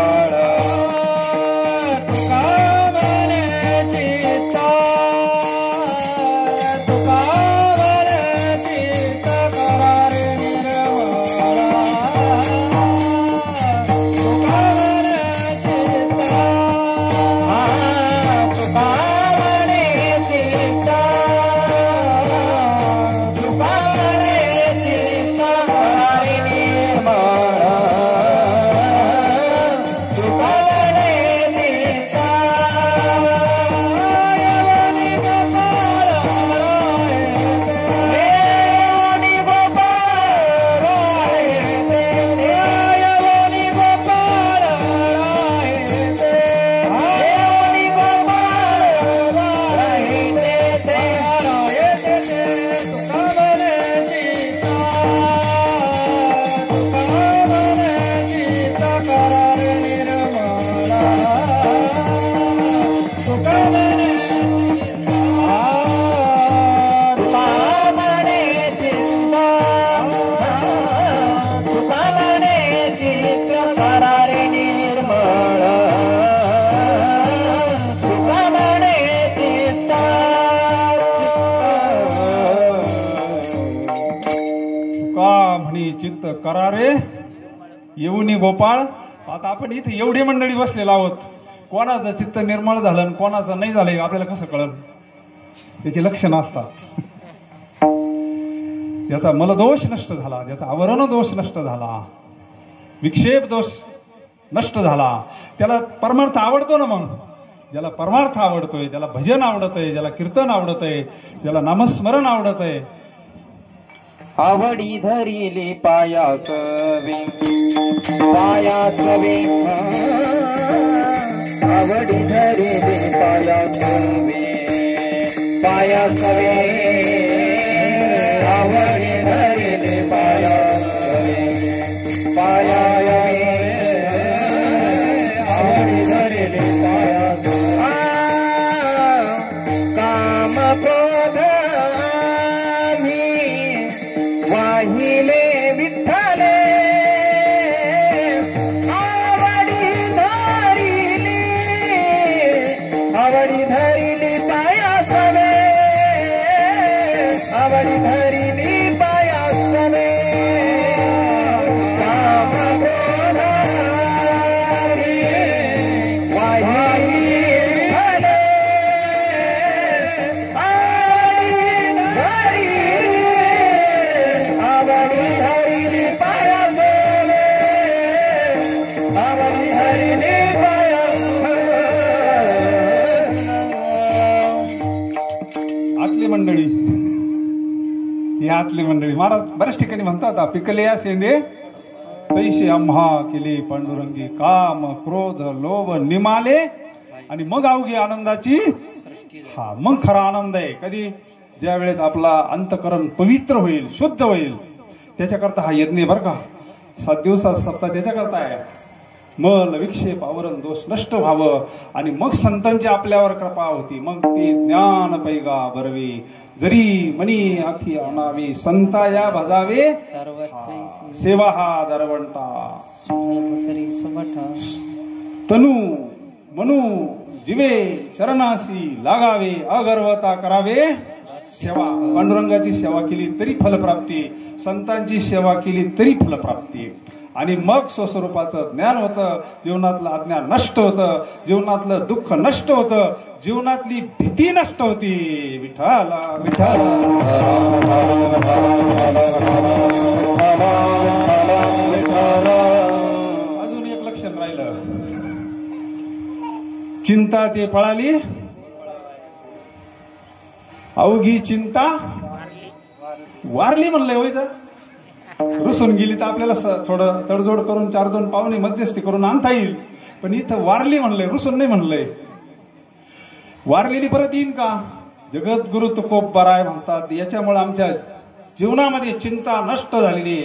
चित्त करारे येऊनी गोपाळ. आता आपण इथे एवढी मंडळी बसलेलो आहोत, कोणाचं चित्त निर्मळ झालं आणि कोणाचं नाही झालं आपल्याला कसं कळलं? त्याची लक्षणं असतात. ज्याचा मलदोष नष्ट झाला, ज्याचा आवरण दोष नष्ट झाला, विक्षेप दोष नष्ट झाला, त्याला परमार्थ आवडतो ना. मग ज्याला परमार्थ आवडतोय, ज्याला भजन आवडत आहे, ज्याला कीर्तन आवडत आहे, ज्याला नामस्मरण आवडत आहे, आवडी धरिली पायासवे पायासवे आवडी धरिली पायासवे पायासवे आवडी धरिली पायासवे पायासवे आवडी धरिली पायासवे काम क्रोध वाहिले विठ्ठले आवडी धरिली पायासवे आवडी धरिली पायासवे काम क्रोध वाहिली विठ्ठले आवडी धरिली पायासवे आवडी धरिली आतली मंडळी यातली मंडळी. महाराज बऱ्याच ठिकाणी म्हणतात पिकले या सेंदे पैसे आम्हा केले पांडुरंगी, काम क्रोध लोभ निमाले आणि मग अवघी आनंदाची. हा मग खरा आनंद आहे कधी, ज्या वेळेत आपला अंतकरण पवित्र होईल, शुद्ध होईल. त्याच्याकरता हा यज्ञ बरं का, 7 दिवसात सप्ताह त्याच्याकरता आहे. मल विक्षेप आवरण दोष नष्ट व्हावं आणि मग संतांची आपल्यावर कृपा होती. मग ती ज्ञान पैगा बरवी जरी मनी हाती आणावी, संता या भजावे सेवा हा दरवंटा. तनु मनु जीवे चरणासी लागावे, अगर्वता करावे सेवा. पांडुरंगाची सेवा केली तरी फलप्राप्ती, संतांची सेवा केली तरी फलप्राप्ती. आणि मग स्वस्वरूपाचं ज्ञान होतं, जीवनातलं अज्ञान नष्ट होतं, जीवनातलं दुःख नष्ट होतं, जीवनातली भीती नष्ट होती. विठ्ठला विठ्ठला अजून एक लक्षण राहिलं, चिंता ते पळाली, अवघी चिंता वारली म्हणलंय. होय तर रुसून गेली तर आपल्याला थोडं तडजोड करून 4-2 पाहुणे मध्यस्थी करून आणता येईल, पण इथं वारली म्हणलंय, रुसून नाही म्हणलंय. वारलेली परत येईन का? जगद्गुरु तुकोब बराय म्हणतात. याच्यामुळे आमच्या जीवनामध्ये चिंता नष्ट झालेली,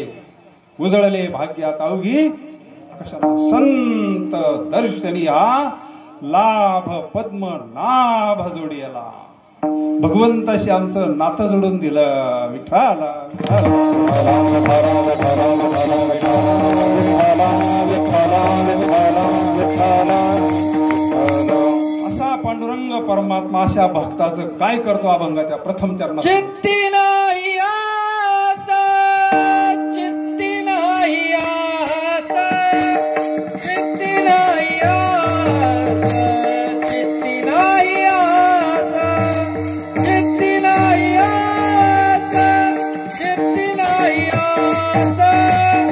उजळले भाग्यात अवघी कशाला संत दर्शनी हा लाभ पद्म नाभ जोडियाला. भगवंताशी आमचं नातं जोडून दिलं. विठ्ठला असा पांडुरंग परमात्मा अशा भक्ताचं काय करतो अभंगाच्या प्रथम चरणात. चित्ती नाही आसा, चित्ती नाही आसा, चित्ती नाही आसा, चित्ती नाही आसा, चित्ती नाही आसा, चित्ती नाही आसा, चित्ती नाही आसा,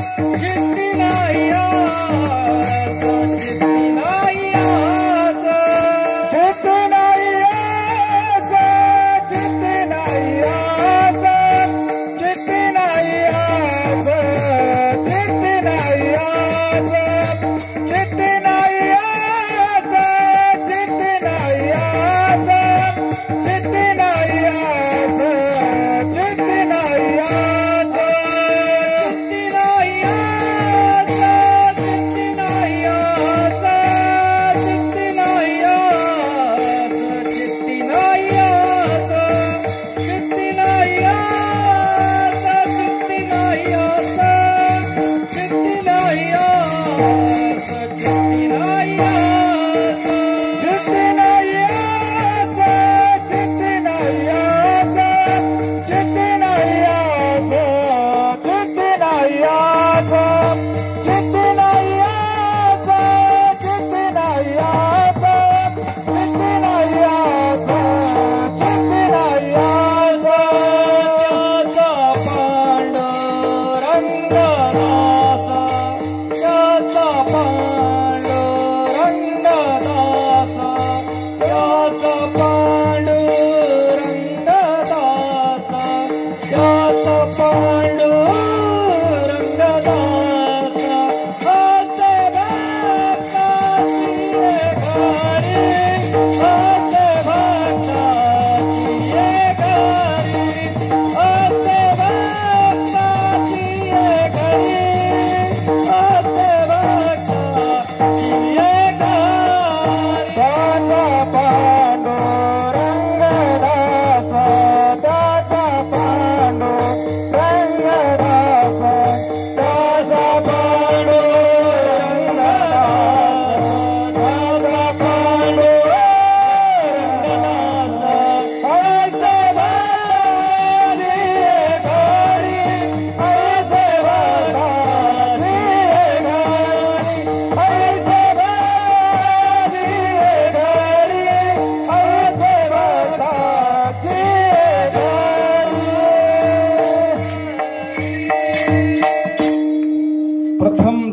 चित्ती नाही आसा.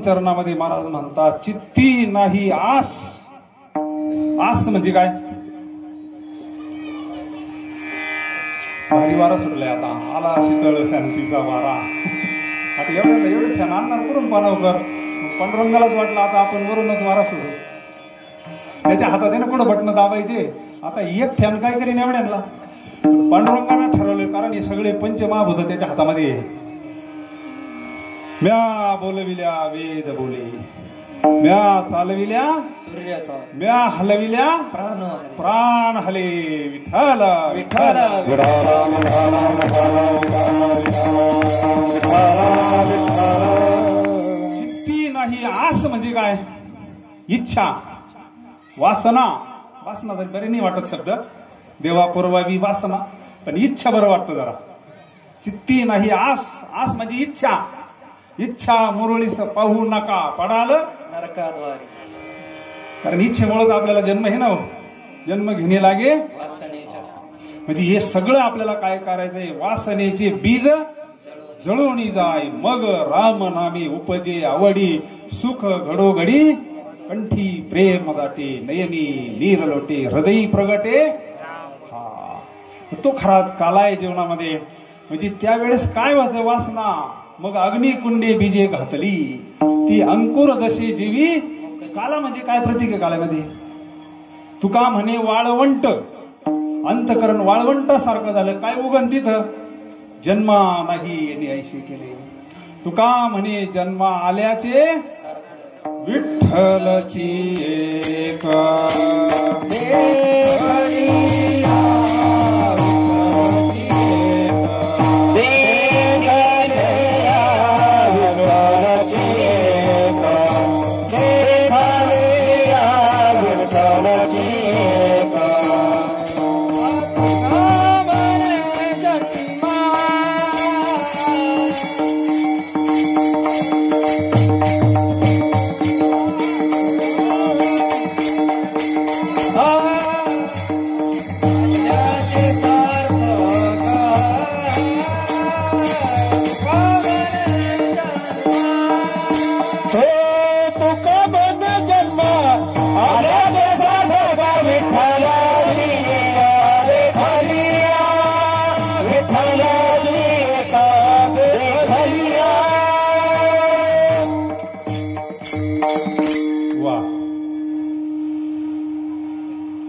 चरणामध्ये महाराज म्हणतात चित्ती नाही आस. आस म्हणजे काय? भारी वारा सुटलाय आता, आला शीतळ शांतीचा वारा. आता एवढं फॅन आणणार कुठून पाणवकर? पांडुरंगालाच वाटलं आता आपण वरूनच वारा सुरू. त्याच्या हातात आहे ना कुठं बटणं दाबायचे. आता एक फॅन काय करीन एवढ्यांना? पांडुरंगानं ठरवलं, कारण हे सगळे पंचमहाभूत त्याच्या हातामध्ये. म्या बोलविल्या वेद बोले, म्या चालविल्या सूर्याचा, म्या हलविल्या प्राण प्राण हले. विठ्ठल विठ्ठल चित्ती नाही आस म्हणजे काय? इच्छा, वासना. वासना तरी बरे नाही वाटत शब्द, देवा पुरवावी वासना, पण इच्छा बरं वाटतं जरा. चित्ती नाही आस, आस म्हणजे इच्छा. इच्छा मुरळीस पाहू नका पडाल नरकाद्वारे. कारण इच्छेमुळेच आपल्याला जन्म हे ना, जन्म घेणे लागे वासनेच्या. म्हणजे हे सगळं आपल्याला काय करायचंय? वासनेचे बीज जळून जाय, मग राम नामे उपजे आवडी. सुख घडोघडी कंठी प्रेम दाटे, नयनी नीर लोटे, हृदयी प्रगटे. हा तो खरा कालाय जीवनामध्ये. म्हणजे त्यावेळेस काय होतं? वासना. मग अग्निकुंडे बीजे घातली, ती अंकुर दशे जीवी. काला म्हणजे काय? प्रतीक कालामध्ये तुका म्हणे वाळवंट, अंतकरण वाळवंटासारखं झालं. काय उगन तिथं? जन्मा नाही यांनी ऐशी केले. तुका म्हणे जन्मा आल्याचे विठ्ठलची एक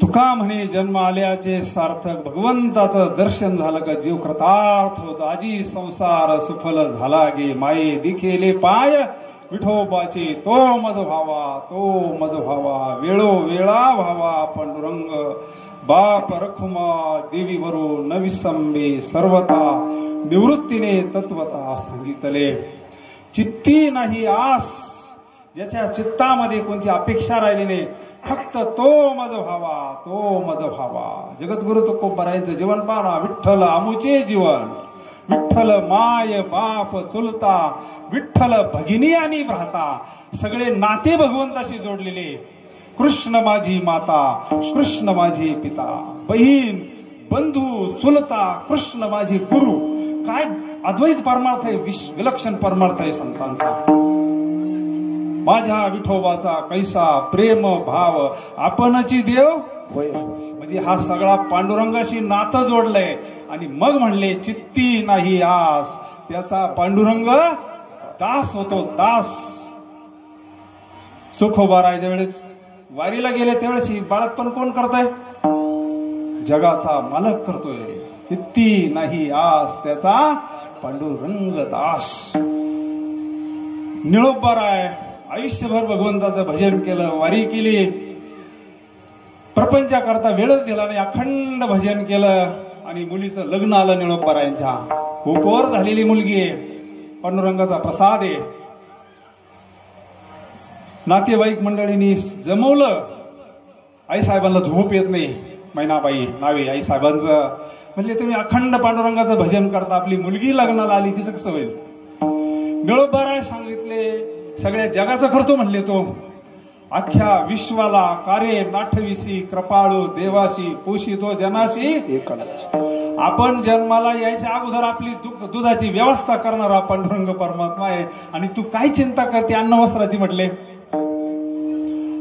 तुका म्हणे जन्म आल्याचे सार्थक. भगवंताचं दर्शन झालं का जीव कृतार्थ होतो. आजी संसार सुफल झाला गे माये, दिखेले पाय विठोबाचे. तो मज व्हावा, तो मज व्हावा, वेळो वेळा व्हावा पांडुरंग. बाप रखुमा देवीवरू नविसंबे, सर्वता निवृत्तीने तत्वता सांगितले. चित्ती नाही आस, ज्याच्या चित्तामध्ये कोणती अपेक्षा राहिली नाही, फक्त तो मज व्हावा, तो मज व्हावा. जगद्गुरु तुकोबारायांचं जीवन पाहा. विठ्ठल आमुचे जीवन, विठ्ठल माय बाप चुलता, विठ्ठल भगिनी आणि भ्राता, सगळे नाते भगवंताशी जोडलेले. कृष्ण माझी माता, कृष्ण माझी पिता, बहीण बंधू चुलता, कृष्ण माझे गुरु. काय अद्वैत परमार्थ आहे, विलक्षण परमार्थ आहे संतांचा. माझ्या विठोबाचा कैसा प्रेम भाव, आपणची देव होय. म्हणजे हा सगळा पांडुरंगाशी नातं जोडलंय. आणि मग म्हणले चित्ती नाही आस, त्याचा पांडुरंग दास होतो, दास. चोखोबारायच्या वेळेस वारीला गेले त्यावेळेस बाळातपण कोण करतय? जगाचा मालक करतोय. चित्ती नाही आस, त्याचा पांडुरंग दास. निळोबाराय आयुष्यभर भगवंताचं भजन केलं, वारी केली, प्रपंचाकरता वेळच दिला नाही, अखंड भजन केलं. आणि मुलीचं लग्न आलं निळोबारायांच्या. उपवर झालेली मुलगी आहे, पांडुरंगाचा प्रसाद आहे. नातेवाईक मंडळींनी जमवलं. आईसाहेबांना झोप येत नाही, मैनाबाई नावे आईसाहेबांचं. म्हणजे तुम्ही अखंड पांडुरंगाचं भजन करता, आपली मुलगी लग्नाला आली, तिचं कसं होईल? निळोबाराय सांगितले सगळ्या जगाचं करतो म्हणले तो. अख्ख्या विश्वाला कारे नाठविसी, कृपाळू देवासी, पोषितो जनासी एकच. आपण जन्माला यायच्या अगोदर आपली दुधाची व्यवस्था करणारा पांडुरंग परमात्मा आहे. आणि तू काय चिंता करते अन्न वस्त्राची म्हटले?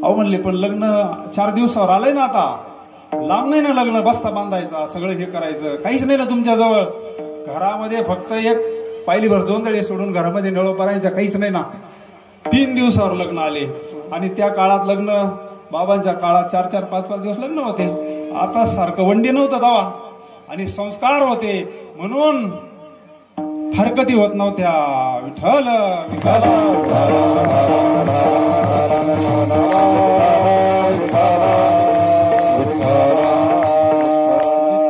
अहो म्हणले पण लग्न 4 दिवसावर आलंय ना आता. लांब नाही ना लग्न, बस्ता बांधायचा, सगळं हे करायचं, काहीच नाही ना तुमच्याजवळ. घरामध्ये फक्त एक पायलीभर जोंधळे सोडून घरामध्ये नळ भरायचा, काहीच नाही ना. 3 दिवसावर लग्न आले. आणि त्या काळात लग्न, बाबांच्या काळात 4-4, 5-5 दिवस लग्न होते. आता सारखं वंडी नव्हतं तेव्हा, आणि संस्कार होते म्हणून हरकती होत नव्हत्या. विठ्ठल विठ्ठल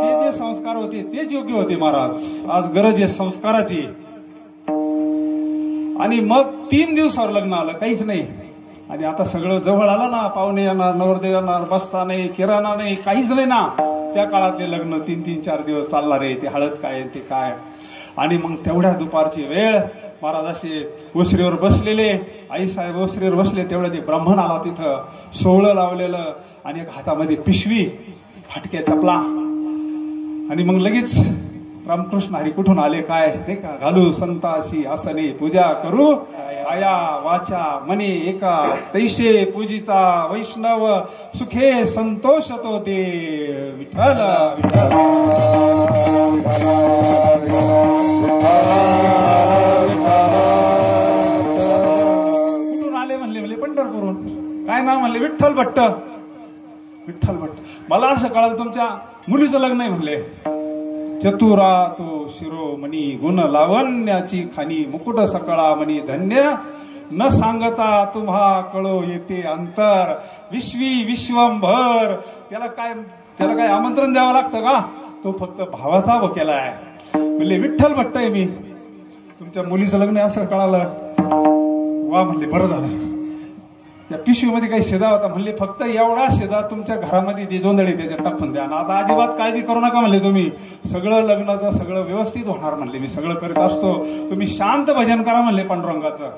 ते जे संस्कार होते तेच योग्य होते महाराज. आज गरज आहे संस्काराची. आणि मग 3 दिवसावर लग्न आलं, काहीच नाही. आणि आता सगळं जवळ आलं ना, पाहुणे येणार, नवरदेव येणार, बसता नाही, किराणा नाही, काहीच नाही ना. त्या काळात ते लग्न 3-4 दिवस चालणार आहे. ते हळद काय ते काय. आणि मग तेवढ्या दुपारची वेळ महाराज असे ओसरीवर बसलेले, आईसाहेब ओसरीवर बसले, तेवढ्या ते ब्राह्मण आला तिथं, सोहळं लावलेलं आणि एक हातामध्ये पिशवी, फाटक्या चपला. आणि मग लगेच रामकृष्ण हरी कुठून आले काय नाही का, घालू संताशी आसने पूजा करू, आया वाचा मने एका तैसे पूजिता वैष्णव सुखे संतोष तो दे. विठ्ठल विठ्ठल कुठून आले म्हणले पंढरपूरून. काय नाव म्हणले? विठ्ठल भट्ट. विठ्ठल भट्ट. मला असं कळालं तुमच्या मुलीचं लग्न आहे म्हणले. चतुरा तो शिरोमणी गुण लावण्याची खानी मुकुट सकळा मणी धन्य न सांगता तुम्हा कळो येते अंतर विश्वी विश्वंभर. त्याला काय आमंत्रण द्यावं लागतं का? तो फक्त भावाचा भकेला आहे. म्हणले विठ्ठल भट्ट आहे मी, तुमच्या मुलीचं लग्न आहे असं कळालं. वा म्हणले, बरं झालं. त्या पिशवीमध्ये काही शेदा होता. म्हणले फक्त एवढा शेदा तुमच्या घरामध्ये जे जोंधळे त्याच्यात टाकून द्या. आता अजिबात काळजी करू नका म्हणले, तुम्ही सगळं लग्नाचं सगळं व्यवस्थित होणार म्हणले, मी सगळं करीत असतो, तुम्ही शांत भजन करा म्हणले पांडुरंगाचं.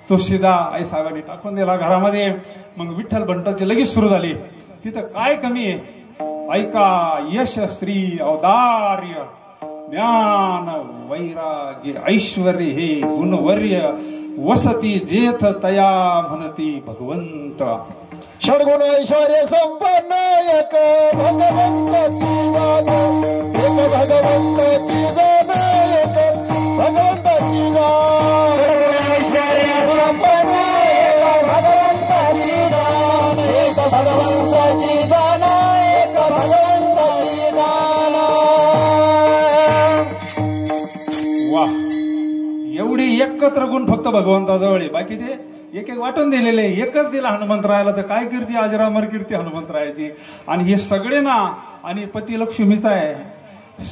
तो शिदा आई साहेबांनी टाकून दिला घरामध्ये. मग विठ्ठल भट्टाची लगेच सुरू झाली. तिथं काय कमी आहे ऐका. यश श्री औदार्य ज्ञान वैराग्य ऐश्वर्य हे गुणवर्य वसती जेथ तया म्हणती भगवंत. षडगुण ऐश्वर्य संपन्न एक भगवंताची जाण, एक भगवंताची जाण, एक भगवंताची जाण. ऐश्वर्य संपन्न एक भगवंताची जाण, एक भगवंताची जाण, एक भगवंताची जाण. वाह, एवढी एकत्र गुण फक्त भगवंताजवळ आहे. बाकीचे एक एक वाटून दिलेले. एकच दिला हनुमंतरायाला, तर काय कीर्ती अजरामर कीर्ती हनुमंतरायाची. आणि हे सगळे ना, आणि पती लक्ष्मीचा आहे.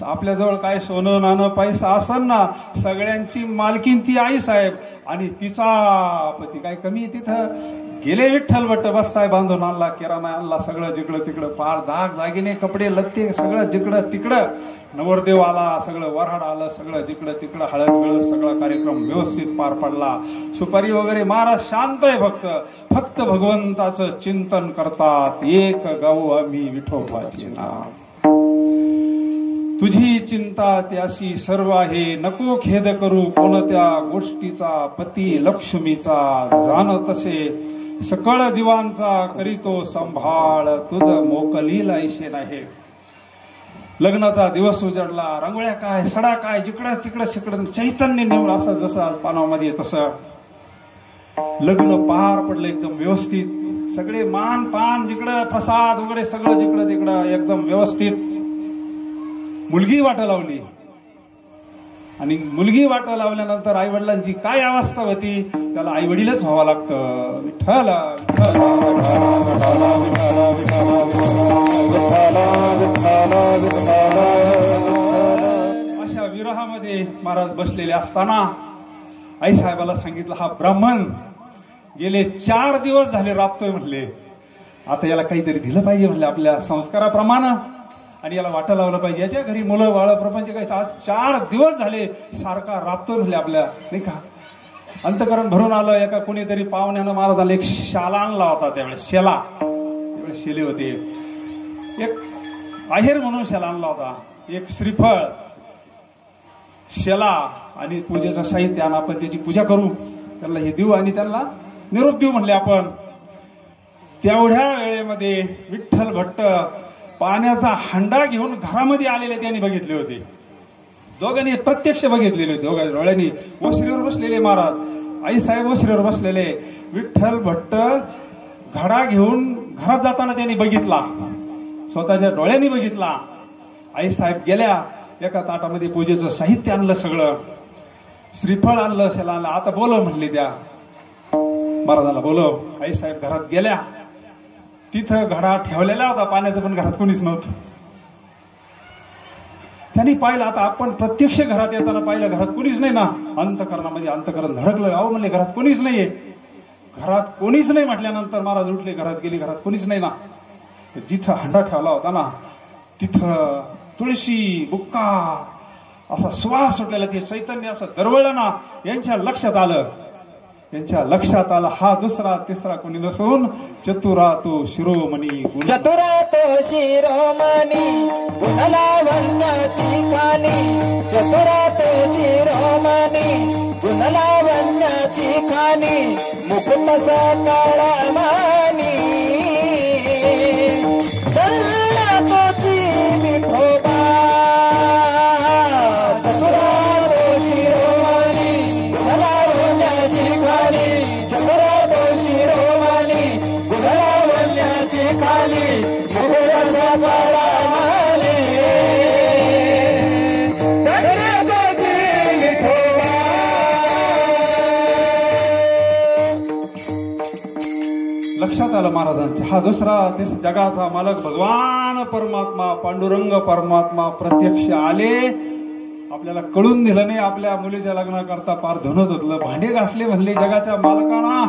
आपल्याजवळ काय सोनं नाणं पैसा असन ना, सगळ्यांची मालकीन ती आई साहेब. आणि तिचा पती काय कमी आहे तिथं. गेले विठ्ठल भट्ट, बसताय बांधून आणला, किराणा आणला, सगळं जिकडं तिकडं, पार दाग दागिने कपडे लत्ते सगळं जिकडं तिकडं. नवरदेव आला, सगळं वऱ्हाड आलं, सगळं जिकडं तिकडं, हळद गळद सगळा कार्यक्रम व्यवस्थित पार पडला. सुपारी वगैरे महाराज शांत आहे. फक्त भगवंताचं चिंतन करतात. एक गाऊ आम्ही विठोबाचे नाव, तुझी चिंता त्याशी सर्व आहे. नको खेद करू कोणत्या गोष्टीचा, पती लक्ष्मीचा जाण तसे सकळ जीवांचा करीतो संभाळ. तुझ मोकलीला ऐशे नाही. लग्नाचा दिवस उजडला. रांगोळ्या काय, सडा काय, जिकडं तिकडं शिकडं चैतन्य निवड. असं जसं आज पानामध्ये तसं लग्न पार पडलं एकदम व्यवस्थित. सगळे मान पान जिकडं, प्रसाद वगैरे सगळं जिकडं तिकडं एकदम व्यवस्थित. मुलगी वाटा लावली. आणि मुलगी वाटा लावल्यानंतर आई वडिलांची काय अवस्था होती, त्याला आई वडीलच व्हावं लागतं. विठ्ठल अशा विरहामध्ये महाराज बसलेले असताना आई साहेबाला सांगितलं, हा ब्राह्मण गेले 4 दिवस झाले राबतोय म्हणले. आता याला काहीतरी दिलं पाहिजे म्हणले आपल्या संस्काराप्रमाणे, आणि याला वाटा लावलं पाहिजे. याच्या घरी मुलं बाळ प्रपंच काही. आज 4 दिवस झाले सारखा राबतोय म्हणले आपल्या, नाही का. अंतकरण भरून आलं. एका कोणीतरी पाहुण्यानं महाराजाला एक शाला आणला होता. त्यावेळेस शेला, त्यावेळेस शेले होते. एक आहेर म्हणून शेला आणला होता. एक श्रीफळ, शेला आणि पूजेचं साहित्य, आणि आपण त्याची पूजा करू, त्यांना हे देऊ आणि त्यांना निरोप देऊ म्हणले आपण. तेवढ्या वेळेमध्ये विठ्ठल भट्ट पाण्याचा हंडा घेऊन घरामध्ये आलेले त्यांनी बघितले होते. दोघांनी प्रत्यक्ष बघितलेले होते. दोघांच्या डोळ्यांनी वसरीवर बसलेले महाराज, आई साहेब वसरीवर बसलेले, विठ्ठल भट्ट घडा घेऊन घरात जाताना त्यांनी बघितला, स्वतःच्या डोळ्यांनी बघितला. आई साहेब गेल्या, एका ताटामध्ये पूजेचं साहित्य आणलं, सगळं श्रीफळ आणलं, शेला आणलं. आता बोलव म्हणले, त्या महाराजाला बोलव. आई साहेब घरात गेल्या, तिथं घडा ठेवलेला होता पाण्याचं, पण घरात कोणीच नव्हतं. त्यांनी पाहिलं, आता आपण प्रत्यक्ष घरात येताना पाहिलं घरात कोणीच नाही ना. अंतकरणामध्ये अंतकरण धडकलं. अहो म्हणले घरात कोणीच नाहीये. घरात कोणीच नाही म्हटल्यानंतर महाराज उठले, घरात गेली, घरात कोणीच नाही ना. जिथं हंडा ठेवला होता ना तिथं तुळशी बुक्का असा सुवास सुटलेला, ते चैतन्य असं दरवळलं ना. यांच्या लक्षात आलं हा दुसरा तिसरा कोणी नसून चतुरा तो शिरोमणी. चतुरा तो शिरोमणी गुणलावण्याची खाणी, चतुरा तो शिरोमणी गुणलावण्याची खाणी, मुकुटचा काळा मानी दल्ला तोची विठोबा. चतुरा तो शिरोमणी गुणलावण्याची खाणी, चतुरा तो शिरोमणी गुणलावण्याची खाणी, मुकुटचा काळा मानी दल्ला तोची विठोबा. लक्षात आलं महाराजांच्या, हा दुसरा जगाचा मालक भगवान परमात्मा पांडुरंग परमात्मा प्रत्यक्ष आले. आपल्याला कळून दिलं नाही. आपल्या मुलीच्या लग्नाकरता पार धुणं धुतलं, भांडे घासले, म्हणले जगाच्या मालकांना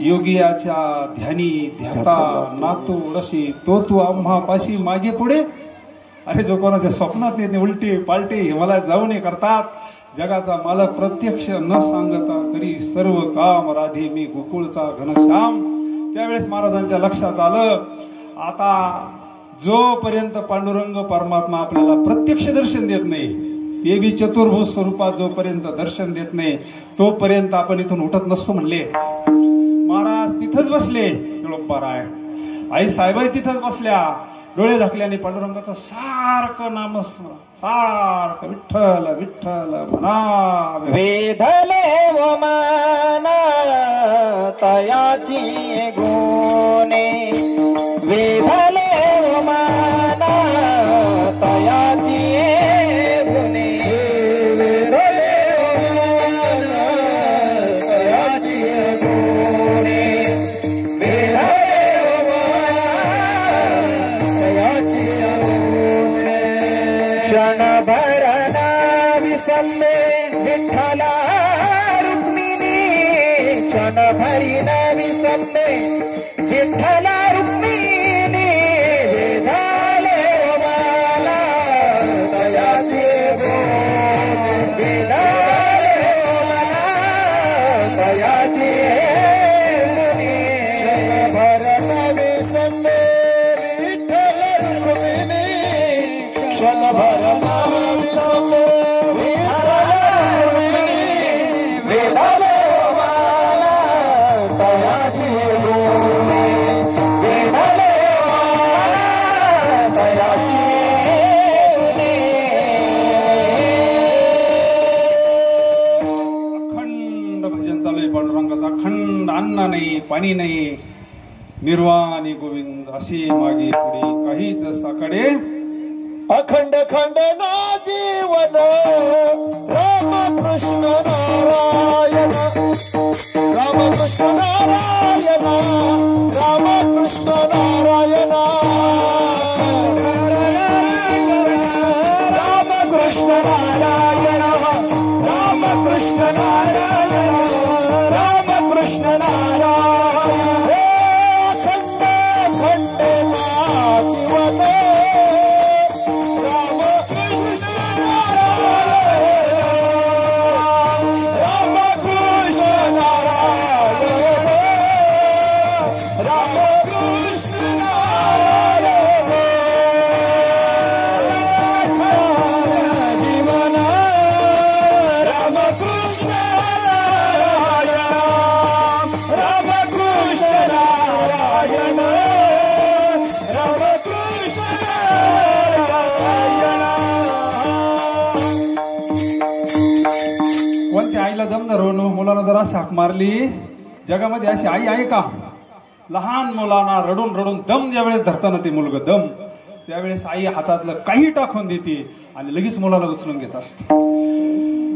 योगियाच्या ध्यानी ध्याता नातू रशी तो तू आम्हापाशी मागे पुढे. अरे जो कोणाच्या स्वप्नात येते उलटी पालटी हिमालयात जाऊ नये करतात. जगाचा मालक प्रत्यक्ष न सांगता तरी सर्व काम राधे मी गोकुळचा घनश्याम. त्यावेळेस महाराजांच्या लक्षात आलं, आता जोपर्यंत पांडुरंग परमात्मा आपल्याला प्रत्यक्ष दर्शन देत नाही, ते बी चतुर्भुज स्वरूपात जोपर्यंत दर्शन देत नाही तोपर्यंत आपण इथून उठत नसतो म्हणले. महाराज तिथंच बसले, निळोबाराय. आई साहेबाई तिथंच बसल्या, डोळे झाकल्याने पांडुरंगाचं सारखं नामस्मरण, सारखं विठ्ठल विठ्ठल म्हणा. वेधले व माना तयाची गुणे, वेधले व माना तयाची गुणे, वेधले व माना तयाची गुणे, वेधले व माना तयाची गुणे. क्षणभर नाविसम्मे विठ्ठला रुक्मिणी, क्षणभरी नाविसम्मे विठ्ठला रुक्मिणी, वेधाले मला तयाची गुणे, वेधाले मला तयाची गुणे. क्षणभर नाविसम्मे विठ्ठला रुक्मिणी, क्षणभर नाविसम्मे विठ्ठला रुक्मिणी, वेधाले मला तयाची गुणे, वेधाले मला तयाची गुणे. अखंड भजन चालू आहे पांडुरंगाचं. अखंड अन्न नाही, पाणी नाही, निर्वाणी गोविंद असे मागे पुढे काहीच साकडे. अखंड खंड ना जीवन रामकृष्ण नारायण, रामकृष्ण नारायण, रामकृष्ण नारायण, रामकृष्ण नारायण, रामकृष्ण नारायण, रामकृष्ण नारायण. अखंड खंड ना जीवन रामकृष्ण जोरास हाक मारली. जगामध्ये अशी आई आहे का? लहान मुलांना रडून रडून दम ज्यावेळेस धरताना ते मुलगा दम, त्यावेळेस आई हातातलं काही टाकून देते आणि लगेच मुलाला उचलून घेत असते.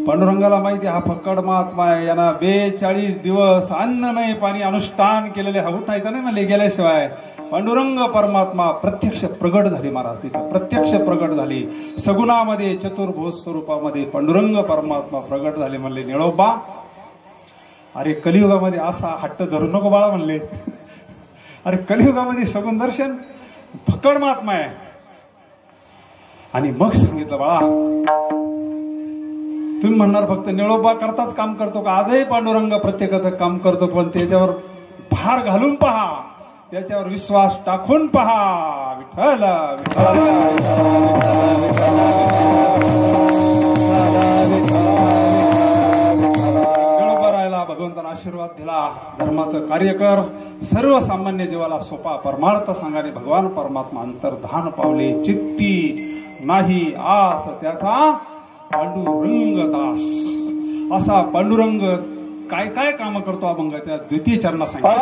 पांडुरंगाला माहिती हा फक्कड महात्मा आहे, यांना 42 दिवस अन्न नाही पाणी अनुष्ठान केलेले, हा उठायचं नाही म्हणले गेल्याशिवाय. पांडुरंग परमात्मा प्रत्यक्ष प्रगट झाली महाराज, तिथं प्रत्यक्ष प्रगट झाली. सगुणामध्ये चतुर्भुज स्वरूपामध्ये पांडुरंग परमात्मा प्रगट झाले. म्हणले निळोबा, अरे कलियुगामध्ये असा हट्ट धरू नको बाळा म्हणले. अरे कलियुगामध्ये सगुण दर्शन फक्कड महात्मा आहे. आणि मग सांगितलं बाळा, तुम्ही म्हणणार फक्त निळोबा करताच काम करतो का? आजही पांडुरंग प्रत्येकाचं काम करतो, पण त्याच्यावर भार घालून पहा, त्याच्यावर विश्वास टाकून पहा. विठ्ठल निळोबा राहिला, भगवंतांना आशीर्वाद दिला. धर्माचं कार्य कर, सर्वसामान्य जीवाला सोपा परमार्थ सांगाने भगवान परमात्मा अंतर्धान पावले. चित्ती नाही आस त्याचा पांडुरंग दास. असा पांडुरंग काय काय काम करतो अभंगाच्या द्वितीय चरणात सांगितलं.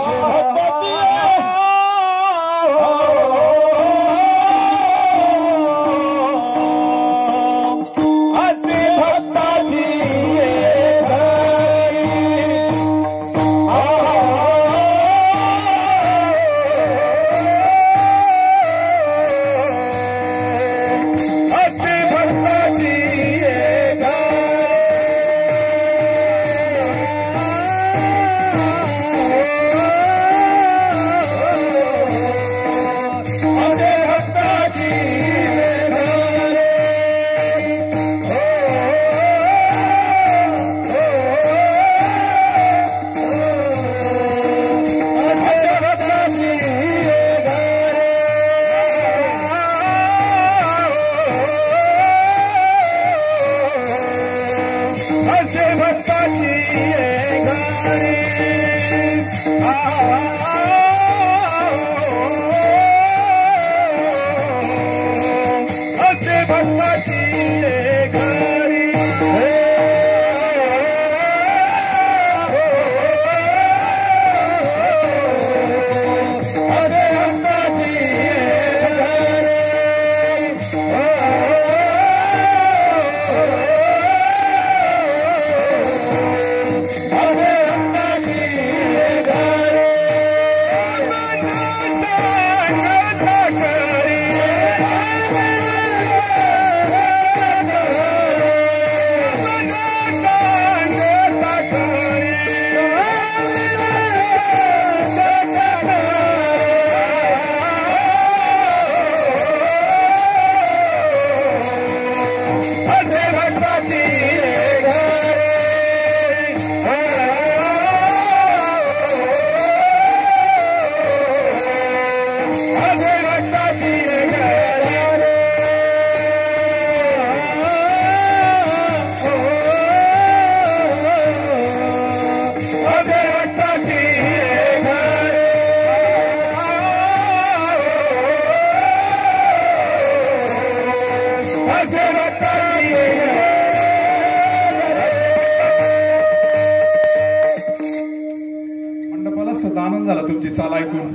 आनंद झाला तुमची चाल ऐकून.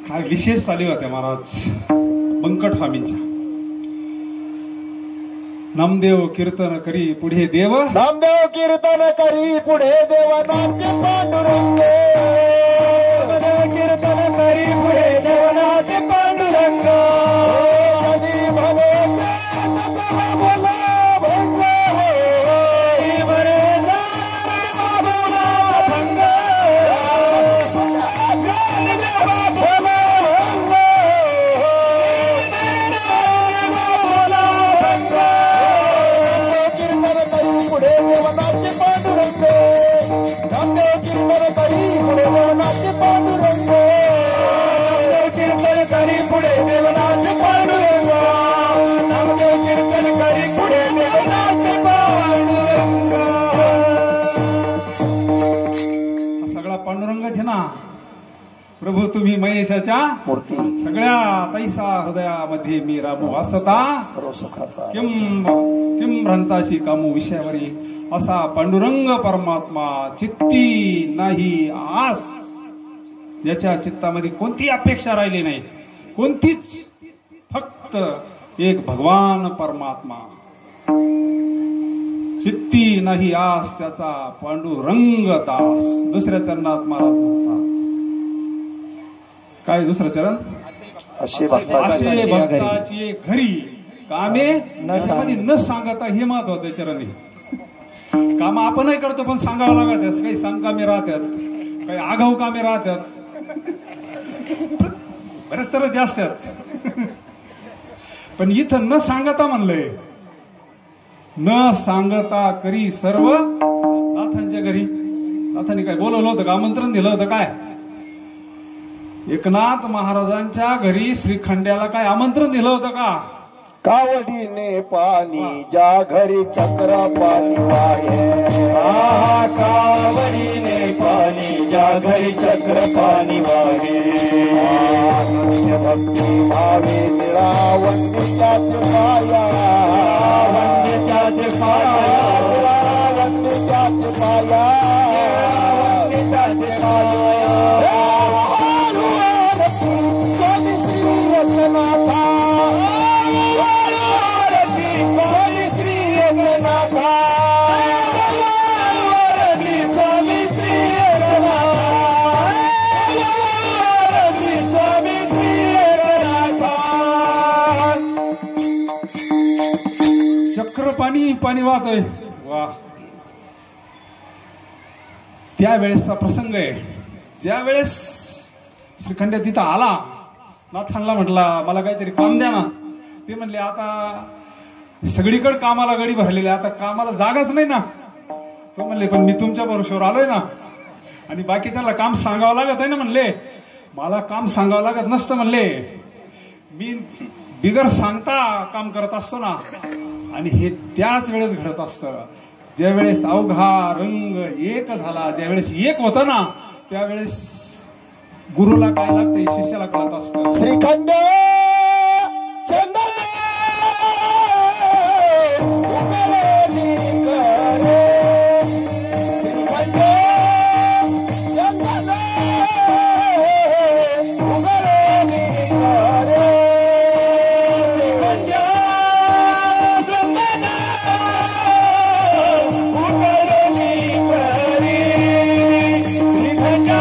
काय विशेष चाली होत्या महाराज बंकट स्वामींच्या. नामदेव कीर्तन करी पुढे देव, नामदेव कीर्तन करी पुढे देव, नामचे पांडुरंग. कीर्तन करी पुढे देव, नामचे पांडुरंग. कधी भले प्रभू तुम्ही महेशाच्या मूर्ती, सगळ्या तैसा हृदयामध्ये मी रामू वासता. सर्व सुखाचा किम भ्रांताशी कामू विषयावरी असा पांडुरंग परमात्मा चित्ती नाही आस, ज्याच्या चित्तामध्ये कोणती अपेक्षा राहिली नाही, कोणतीच, फक्त एक भगवान परमात्मा. चित्ती नाही आस त्याचा पांडुरंग दास. दुसऱ्या चरणात महाराज म्हणतात काय दुसरं चरण, असे असे भक्ताची घरी कामे न सांगता, हे महत्वाचं चरण आहे. काम आपणही करतो पण सांगावं लागत, काही सांगकामे राहतात, काही आगाऊ कामे राहतात, बरेच तर जास्त आहेत. पण इथं न सांगता म्हणलंय, न सांगता करी सर्व नाथांच्या घरी. नाथांनी काय बोलवलं होतं का, आमंत्रण दिलं होतं काय? एकनाथ महाराजांच्या घरी श्रीखंड्याला काय आमंत्रण दिलं होतं का? कावडीने पाणी ज्या घरी चक्र पाणी वाहे, कावडीने पाणी ज्या घरी चक्र पाणी वाहे. भक्ती भावे निळा वंदिताचे पाया, वंदिताचे पाया, वंदिताचे पाया, वंदिताचे पाया. स्वामी श्री रघुनाथा, स्वामी श्री रघुनाथा, स्वामी श्री रघुनाथा, स्वामी श्री रघुनाथा. चक्र पाणी पाणी वाहतोय. वा, त्यावेळेसचा प्रसंग आहे. ज्यावेळेस श्रीखंड तिथं आला, नाथांना म्हटला मला काहीतरी काम द्या ना. ते म्हणले आता सगळीकडे कामाला गडी भरलेली, आता कामाला जागाच नाही ना. तो म्हणले पण मी तुमच्या भरोश्यावर आलोय ना, आणि बाकीच्याला काम सांगावं लागत आहे ना. म्हणले मला काम सांगावं लागत नसतं, म्हणले मी बिगर सांगता काम करत असतो ना. आणि हे त्याच वेळेस घडत असतं ज्यावेळेस अवघा रंग एक झाला, ज्यावेळेस एक होता ना, त्यावेळेस गुरुला काय लागतंय शिष्याला कळत असतं. श्रीखंड चंदन उगवली करे, श्रीखंड चंदन उगवली करे, श्रीखंड चंदन उगवली करे, श्रीखंड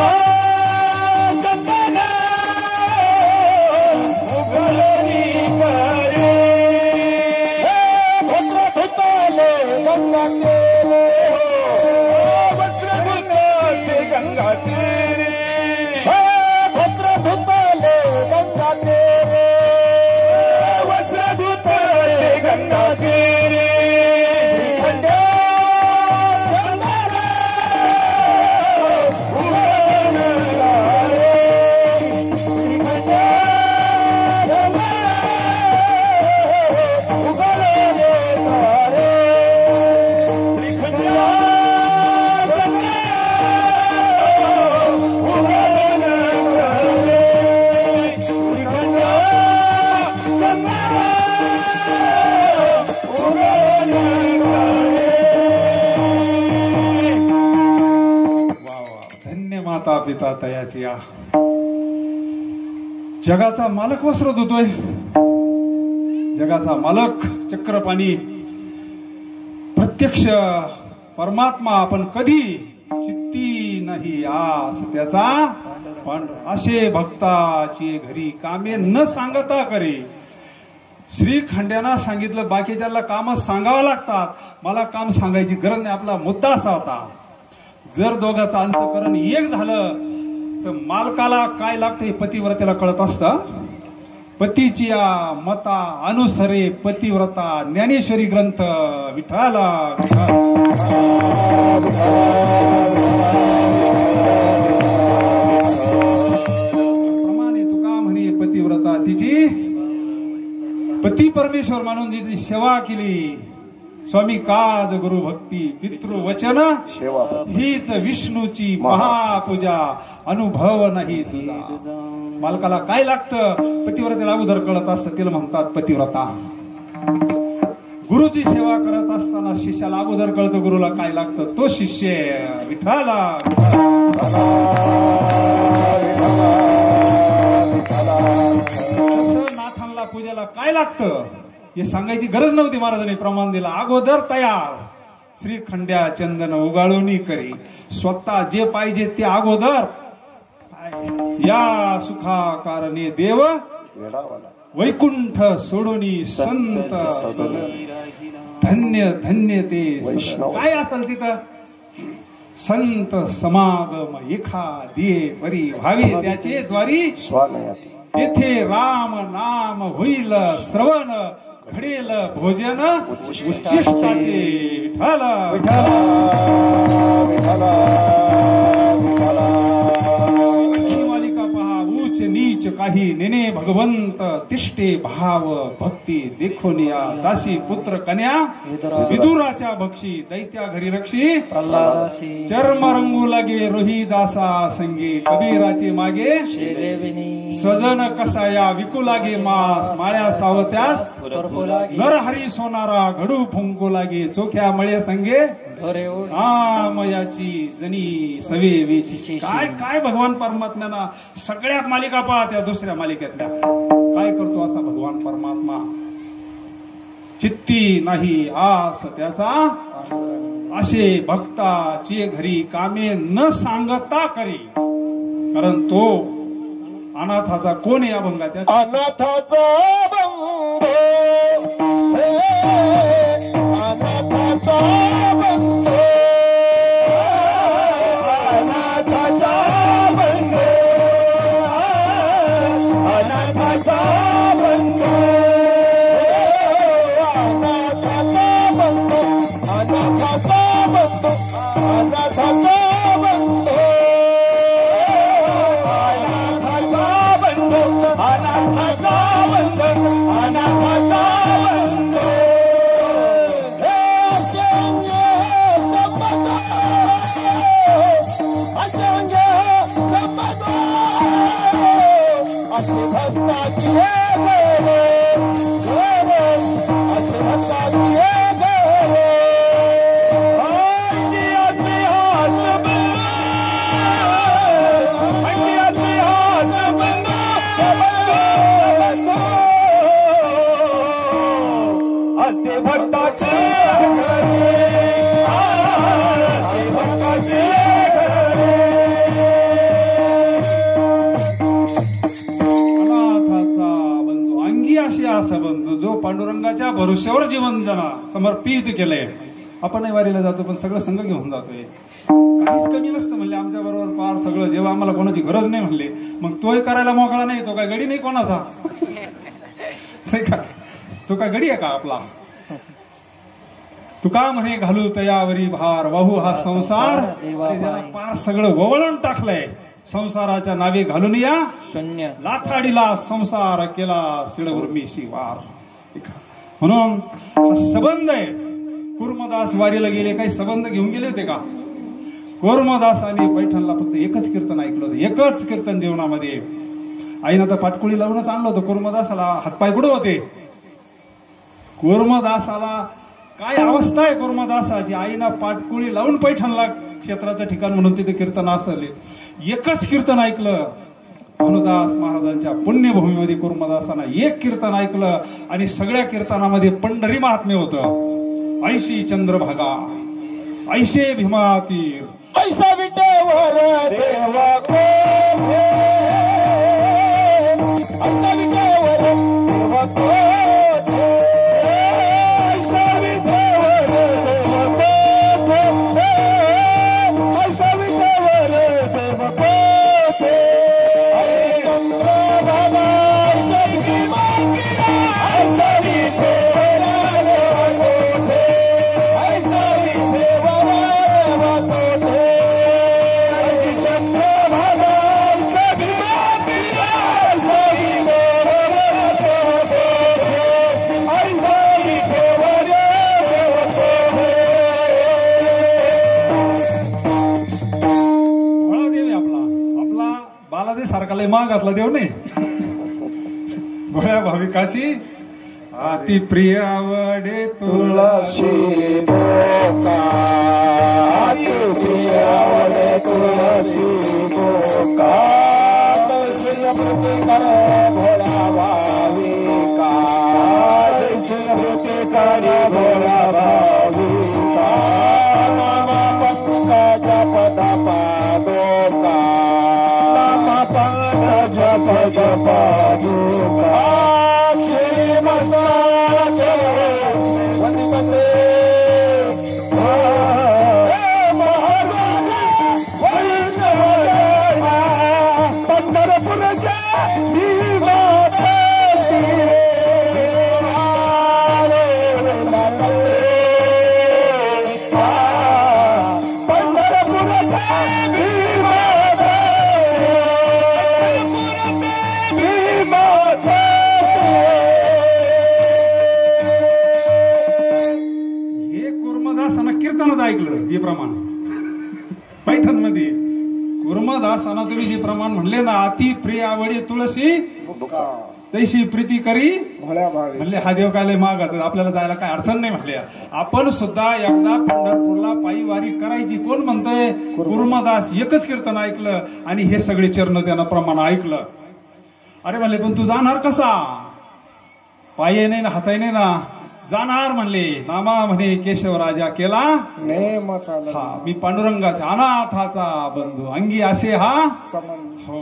पिता तयाची या जगाचा मालक वस्त्र धुतोय. जगाचा मालक चक्रपाणी प्रत्यक्ष परमात्मा. आपण कधी चित्ती नाही आस त्याचा असे भक्ताची घरी कामे न सांगता करे. श्रीखंड्यांना सांगितलं, बाकीच्याला काम सांगावं लागतात, मला काम सांगायची गरज नाही. आपला मुद्दा असा होता, जर दोघांचं अंतःकरण एक झालं तर मालकाला काय लागतं हे पतिव्रतेला कळत असतं. पतीची मता अनुसरे पतिव्रता, ज्ञानेश्वरी ग्रंथ. विठ्ठला प्रमाणे तुका म्हणे पतिव्रता तिची पती परमेश्वर मानून जिची सेवा केली. स्वामी काज गुरु भक्ती पितृवचन सेवा हीच विष्णूची महापूजा. अनुभव नाही तुझा. मालकाला काय लागतं पतिव्रतेला अगोदर कळत असतं, तिला म्हणतात पतिव्रता. गुरुची सेवा करत असताना शिष्याला अगोदर कळतं गुरुला काय लागतं. तो शिष्य विठ्ठला नाथांना पूजेला काय लागतं हे सांगायची गरज नव्हती. महाराजांनी प्रमाण दिला. अगोदर तयार श्रीखंड्या चंदन उगाळूनी करी. स्वतः जे पाहिजे ते अगोदर या सुखा कारणे देव वैकुंठ सोडूनी संत धन्य धन्य ते काय असेल तिथं संत समागम एखादी परी व्हावी त्याचे द्वारी तेथे राम नाम होईल श्रवण घडेल भोजन उच्चिष्टाचे. मालिका पहा उच्च नीच काही नेने भगवंत तिष्ठे भाव भक्ती देखून या दासी पुत्र कन्या विदुराच्या भक्षी दैत्या घरी रक्षी प्रल्हादासी चर्म रंगू लागे रोहिदासा संगे कबीराचे मागे सजन कसा या विकू लागे मास माळ्या सावत्यास नरहरी सोनारा घडू फुंकू लागे चोख्या मळे संगे मयाची जनी सवेची. काय काय भगवान परमात्म्याना सगळ्या मालिका पहा त्या दुसऱ्या मालिकेतल्या काय करतो असा भगवान परमात्मा. चित्ती नाही आस त्याचा असे भक्ताची घरी कामे न सांगता करी. कारण तो अनाथाचा कोण आहे. अभंगाच्या अनाथाचा बंधू अनाथाचा बंधू अनाथाचा बंधू अनाथाचा बंधू अनाथाचा बंधू अनाथाचा बंधू अनाथाचा बंधू अनाथाचा बंधू अनाथाचा बंधू हे संगे संबंध असंगे संबंध असे भक्ताची हे घरे असे भक्ताची हे घरे अंगियाचे हात अंगियाचे हात असे भक्ताचे भक्ताचे अनाथाचा बंधू अंगी अशी असा बंधू जो पांडुरंगाच्या भरोश्यावर जीवन जणा समर्पित केलंय. आपण वारीला जातो पण सगळं संघ घेऊन जातोय. काहीच कमी नसतं म्हणले आमच्या बरोबर पार सगळं. जेव्हा आम्हाला कोणाची गरज नाही म्हणले मग तोही करायला मोकळा नाही. तो काय गडी नाही कोणाचा तो काय गडी आहे का आपला. तुका म्हणे घालू तयावरी भार वाहू हा संसार. पार सगळं ववळून टाकलंय. संसाराच्या नावे घालून या शून्य लाथाडीला संसार केला शिडउर्मीशी वार. म्हणून हा संबंध आहे. कुर्मदास वारीला गेले काही संबंध घेऊन गेले होते का. कुर्मदासाने पैठणला फक्त एकच कीर्तन ऐकलं होतं. एकच कीर्तन जीवनामध्ये. आईनं तर पाटकुळी लावूनच आणलं होतं. कुर्मदासाला हातपाय कुठं होते. कुर्मदासाला काय अवस्था आहे कुर्मदासाची. आईनं पाटकुळी लावून पैठणला क्षेत्राचं ठिकाण म्हणून तिथे कीर्तन असले. एकच कीर्तन ऐकलं. भानुदास महाराजांच्या पुण्यभूमीमध्ये कुर्मदासानं एक कीर्तन ऐकलं आणि सगळ्या कीर्तनामध्ये पंढरी महात्म्य होतं. ऐशी चंद्रभागा ऐशे भीमातीर ऐसा विटेवर देवा कोठे ऐसा विटेवर देवा कोठे ऐसा विटेवर देवा कोठे ऐसा विटेवर देवा कोठे ऐसे चंद्रभागा ऐसा भीमातीर ऐसा विटेवर देवा कोठे ऐसा विटेवर देवा कोठे ऐसी चंद्रभागा ऐसा भीमातीर ऐसा विटेवर देवा कोठे ऐसा विटेवर देवा कोठे. भोळा देव आहे आपला. आपला बालाजी सारखा लय महागातला देव नाही. भोळ्या भाविकाशी अति प्रिय आवडे तुळशी बोका अति प्रिय आवडे तुळशी बोका तुळशी कर भोळा भाविका तुळशी कर भोळा भाविका नामा पंकजा पद पादोका नामा पंकज पद पादोका ऐकलं हे प्रमाण पैठण मध्ये कुर्मदासाना तुम्ही जे प्रमाण म्हणले ना अति प्रिय आवडी तुळशी तैशी प्रीती करी म्हणले हा देव काय मागत आपल्याला जायला काय अडचण नाही म्हणले आपण सुद्धा एकदा पंढरपूरला पायी वारी करायची कोण म्हणतोय कुर्मदास एकच कीर्तन ऐकलं आणि हे सगळे चरण त्यानं प्रमाण ऐकलं अरे म्हणले पण तू जाणार कसा पायी नाही ना हाताय नाही ना जाणार म्हणले नामा म्हणे केशवराजा केला नेम हा मी पांडुरंगाच्या अनाथाचा बंधू अंगी असे हा हो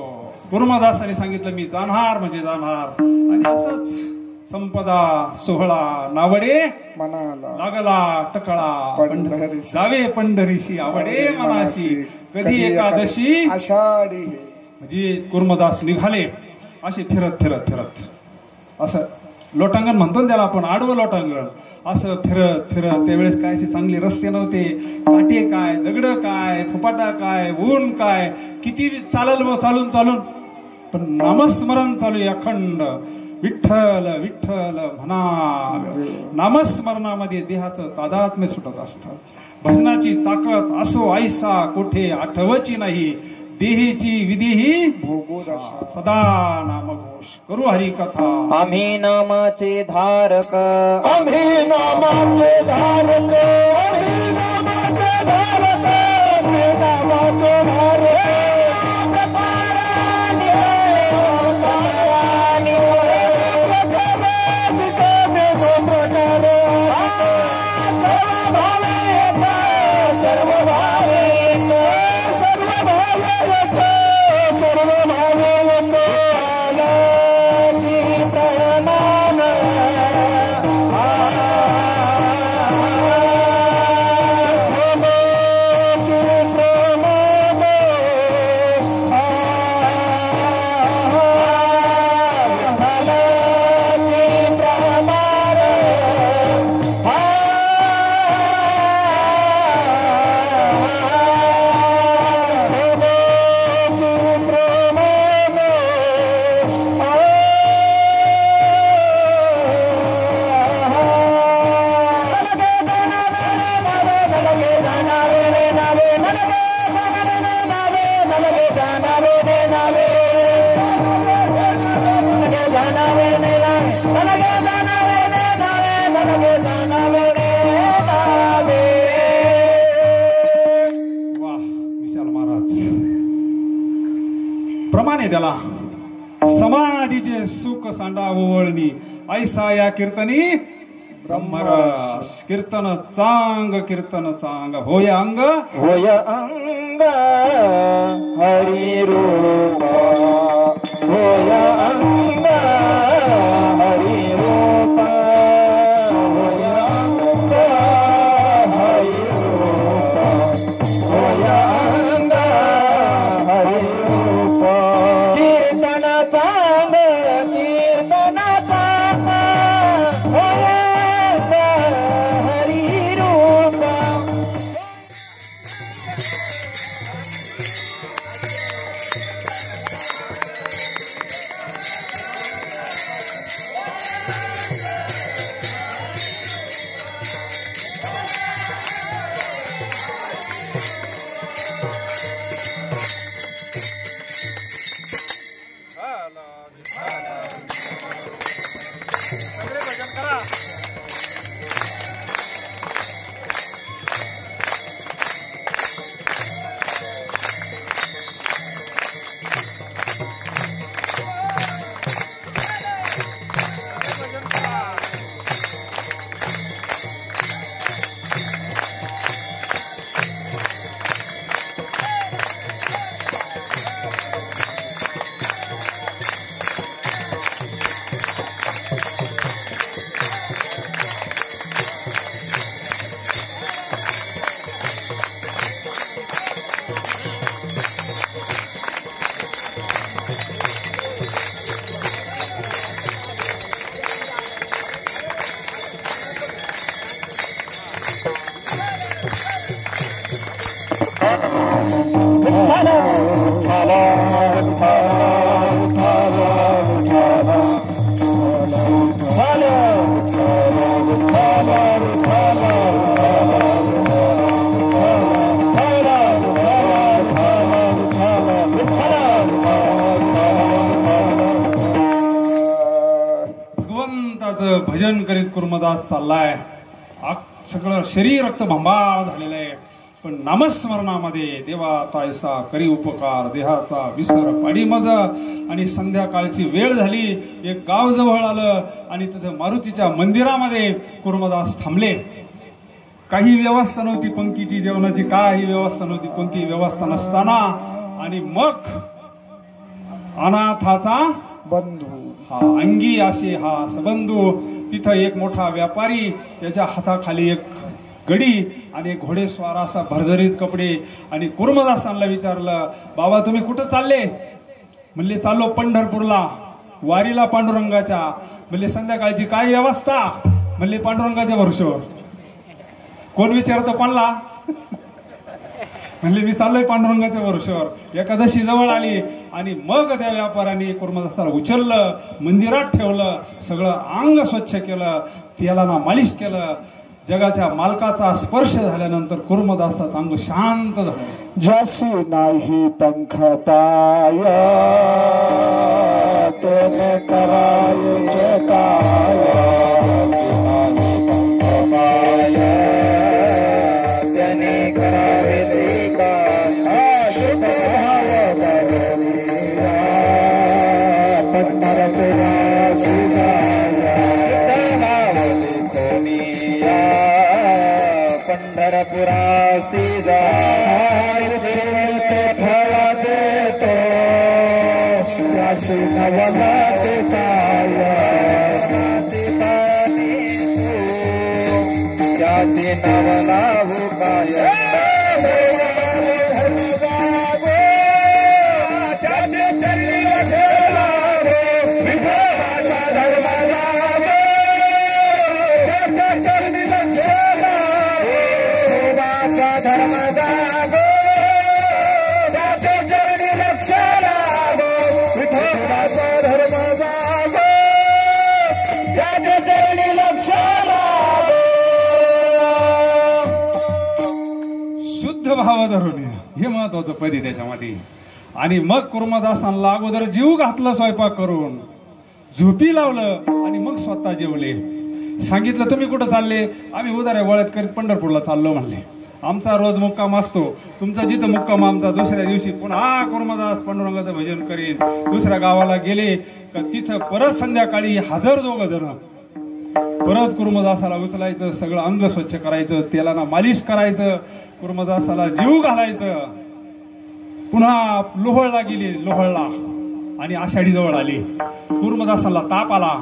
कुर्मदासाने सांगितलं मी जाणार म्हणजे जाणार आणि असंच संपदा सोहळा नावडे मनाला लागला टकळा जावे पंढरीशी आवडे मनाशी कधी एकादशी आषाढी म्हणजे कुर्मदास निघाले असे फिरत फिरत फिरत असं लोटांगण म्हणतो ना त्याला आपण आडवं लोटांगण असं फिरत फिरत त्यावेळेस काय असे चांगले रस्ते नव्हते काटे काय दगड काय फुपाटा काय ऊन काय किती चालल चालून चालून पण नामस्मरण चालू अखंड विठ्ठल विठ्ठल म्हणा नामस्मरणामध्ये देहाचं तादात्म्य सुटत असतं भजनाची ताकद असो ऐसा कुठे आठवची नाही देहीची विधीही भोगोदशा सदा नामघोष करू हरी कथा आम्ही नामाचे धारक आम्ही नामाचे धारक आम्ही नामाचे धारक आम्ही नामाचे धारक प्रमाणे त्याला समाधीचे सुख सांडा ओवळणी ऐसा या कीर्तनी ब्रह्मरस कीर्तन चांग होय अंग हरि रूप होय अंग हरि रूप होय अंग हरि रूप होय अंग हरि रूप कीर्तन चांग होय अंग हरि रूप भजन करीत कुर्मदास चाललाय. सगळं शरीर रक्तभंबाळ झालेलं आहे, पण नामस्मरणामध्ये देवा तायसा करी उपकार देहाचा विसर पाडी मज. आणि संध्याकाळची वेळ झाली, एक गाव जवळ आलं आणि तिथं मारुतीच्या मंदिरामध्ये कुर्मदास थांबले. काही व्यवस्था नव्हती, पंक्तीची जेवणाची काही व्यवस्था नव्हती, कोणती व्यवस्था नसताना आणि मग अनाथाचा बंधू हा अंगी असे हा सबंधू. तिथं एक मोठा व्यापारी, त्याच्या हाताखाली एक गडी आणि एक घोडेस्वार असा भरजरीत कपडे. आणि कुर्मदासांना विचारलं, बाबा तुम्ही कुठं चालले? म्हणले चाललो पंढरपूरला वारीला पांडुरंगाच्या. म्हणले संध्याकाळची काय व्यवस्था? म्हणले पांडुरंगाच्या भरोश्यावर. कोण विचारतो कोणला? म्हणले मी चाललोय पांडुरंगाच्या भरोश्यावर. एकादशी जवळ आली आणि मग त्या व्यापाऱ्याने कुर्मदासाला उचललं, मंदिरात ठेवलं, सगळं अंग स्वच्छ केलं, तेलानं मालिश केलं. जगाच्या मालकाचा स्पर्श झाल्यानंतर कुर्मदासाचं अंग शांत झालं. जशी नाही पंखताय तेने करायचे काय, त्याने करावे ते काय. शुद्ध भाव धरुनिया पंढरपुरासी जाया. पंढरपुरासी जाय. फळ देतो राशी नवला देताय. त्याचे नाव लावू काय. त्याचे चरणी लक्षला विठोबाचा धर्म लागे. त्याच्या चरणी लक्षला विठोबाचा धर्म जागो. त्याच्या चरणी लक्षला विठोबाचा धर्म जागो. त्याच्या चरणी लक्षला शुद्ध भाव धरून हे महत्वाचं पद आहे त्याच्यामध्ये. आणि मग कुर्मदासांना अगोदर जीव घातलं स्वयंपाक करून, झोपी लावलं आणि मग स्वतः जेवले. सांगितलं तुम्ही कुठं चालले? आम्ही उदाऱ्या वळत करीत पंढरपूरला चाललो म्हणले. आमचा रोज मुक्काम असतो, तुमचा जिथं मुक्काम आमचा दुसऱ्या दिवशी पुन्हा कुर्मदास पांडुरंगाचं भजन करीन. दुसऱ्या गावाला गेले का तिथं परत संध्याकाळी हजर दोघ जण परत कुर्मदासाला उचलायचं, सगळं अंग स्वच्छ करायचं, तेलानं मालिश करायचं, कुर्मदासाला जीव घालायचं. पुन्हा लोहळला गेली, लोहळला आणि आषाढी जवळ आली. कुर्मदासाला ताप आला,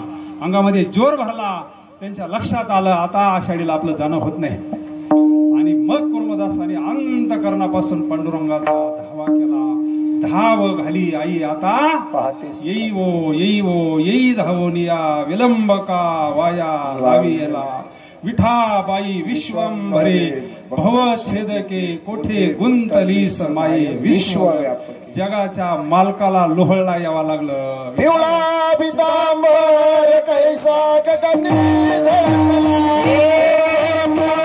अंगामध्ये जोर भरला. त्यांच्या लक्षात आलं आता आषाढीला आपलं जाणं होत नाही. आणि मग कुर्मदासाने अंतकरणापासून पांडुरंगाचा धावा केला. धाव घाली आई आता येई वो येई वो येई धावोनिया विलंबका वाया लावियला. विठाबाई विश्वंभरे भवछेदके कोठे गुंतलीस माये विश्व. जगाच्या मालकाला लोहळला यावं लागलं. पिवळा पितांबर कैसा गगनी झळकला. पिवळा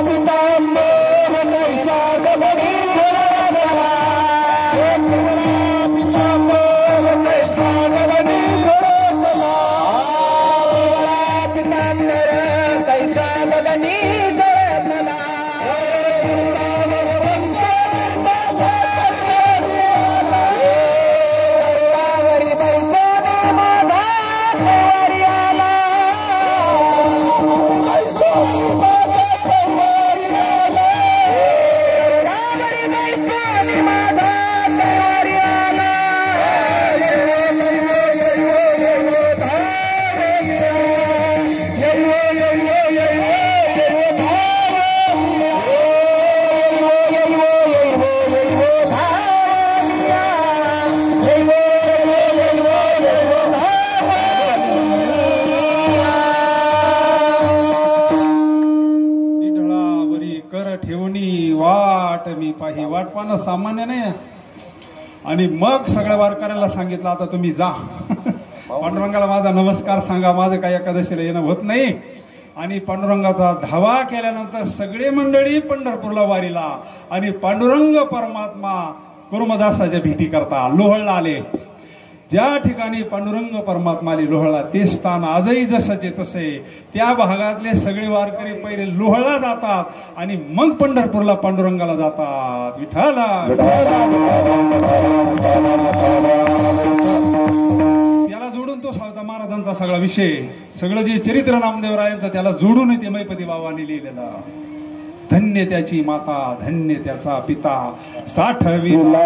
पितांबर कैसा गगनी झळकला. पिवळा पितांबर कैसा गगनी झळकला. पितांबर कैसा गगनी झळकला. वाट पाहणं सामान्य नाही. आणि मग सगळ्या वारकऱ्याला सांगितलं आता तुम्ही जा, पांडुरंगाला माझा नमस्कार सांगा, माझं काही एकादशीला येणं होत नाही. आणि पांडुरंगाचा धावा केल्यानंतर सगळे मंडळी पंढरपूरला वारीला. आणि पांडुरंग परमात्मा कुर्मदासाच्या भेटी करता लोहळला आले. ज्या ठिकाणी पांडुरंग परमात्माने लोहळा ते स्थान आजही जसंचे तसे. त्या भागातले सगळे वारकरी पहिले लोहळा जातात आणि मग पंढरपूरला पांडुरंगाला जातात. विठ्ठला त्याला जोडून तो सावता महाराजांचा सगळा विषय, सगळं जे चरित्र नामदेवरायांचं त्याला जोडून ते मैपती बाबांनी लिहिलेलं. धन्य त्याची माता, धन्य त्याचा पिता, साठविला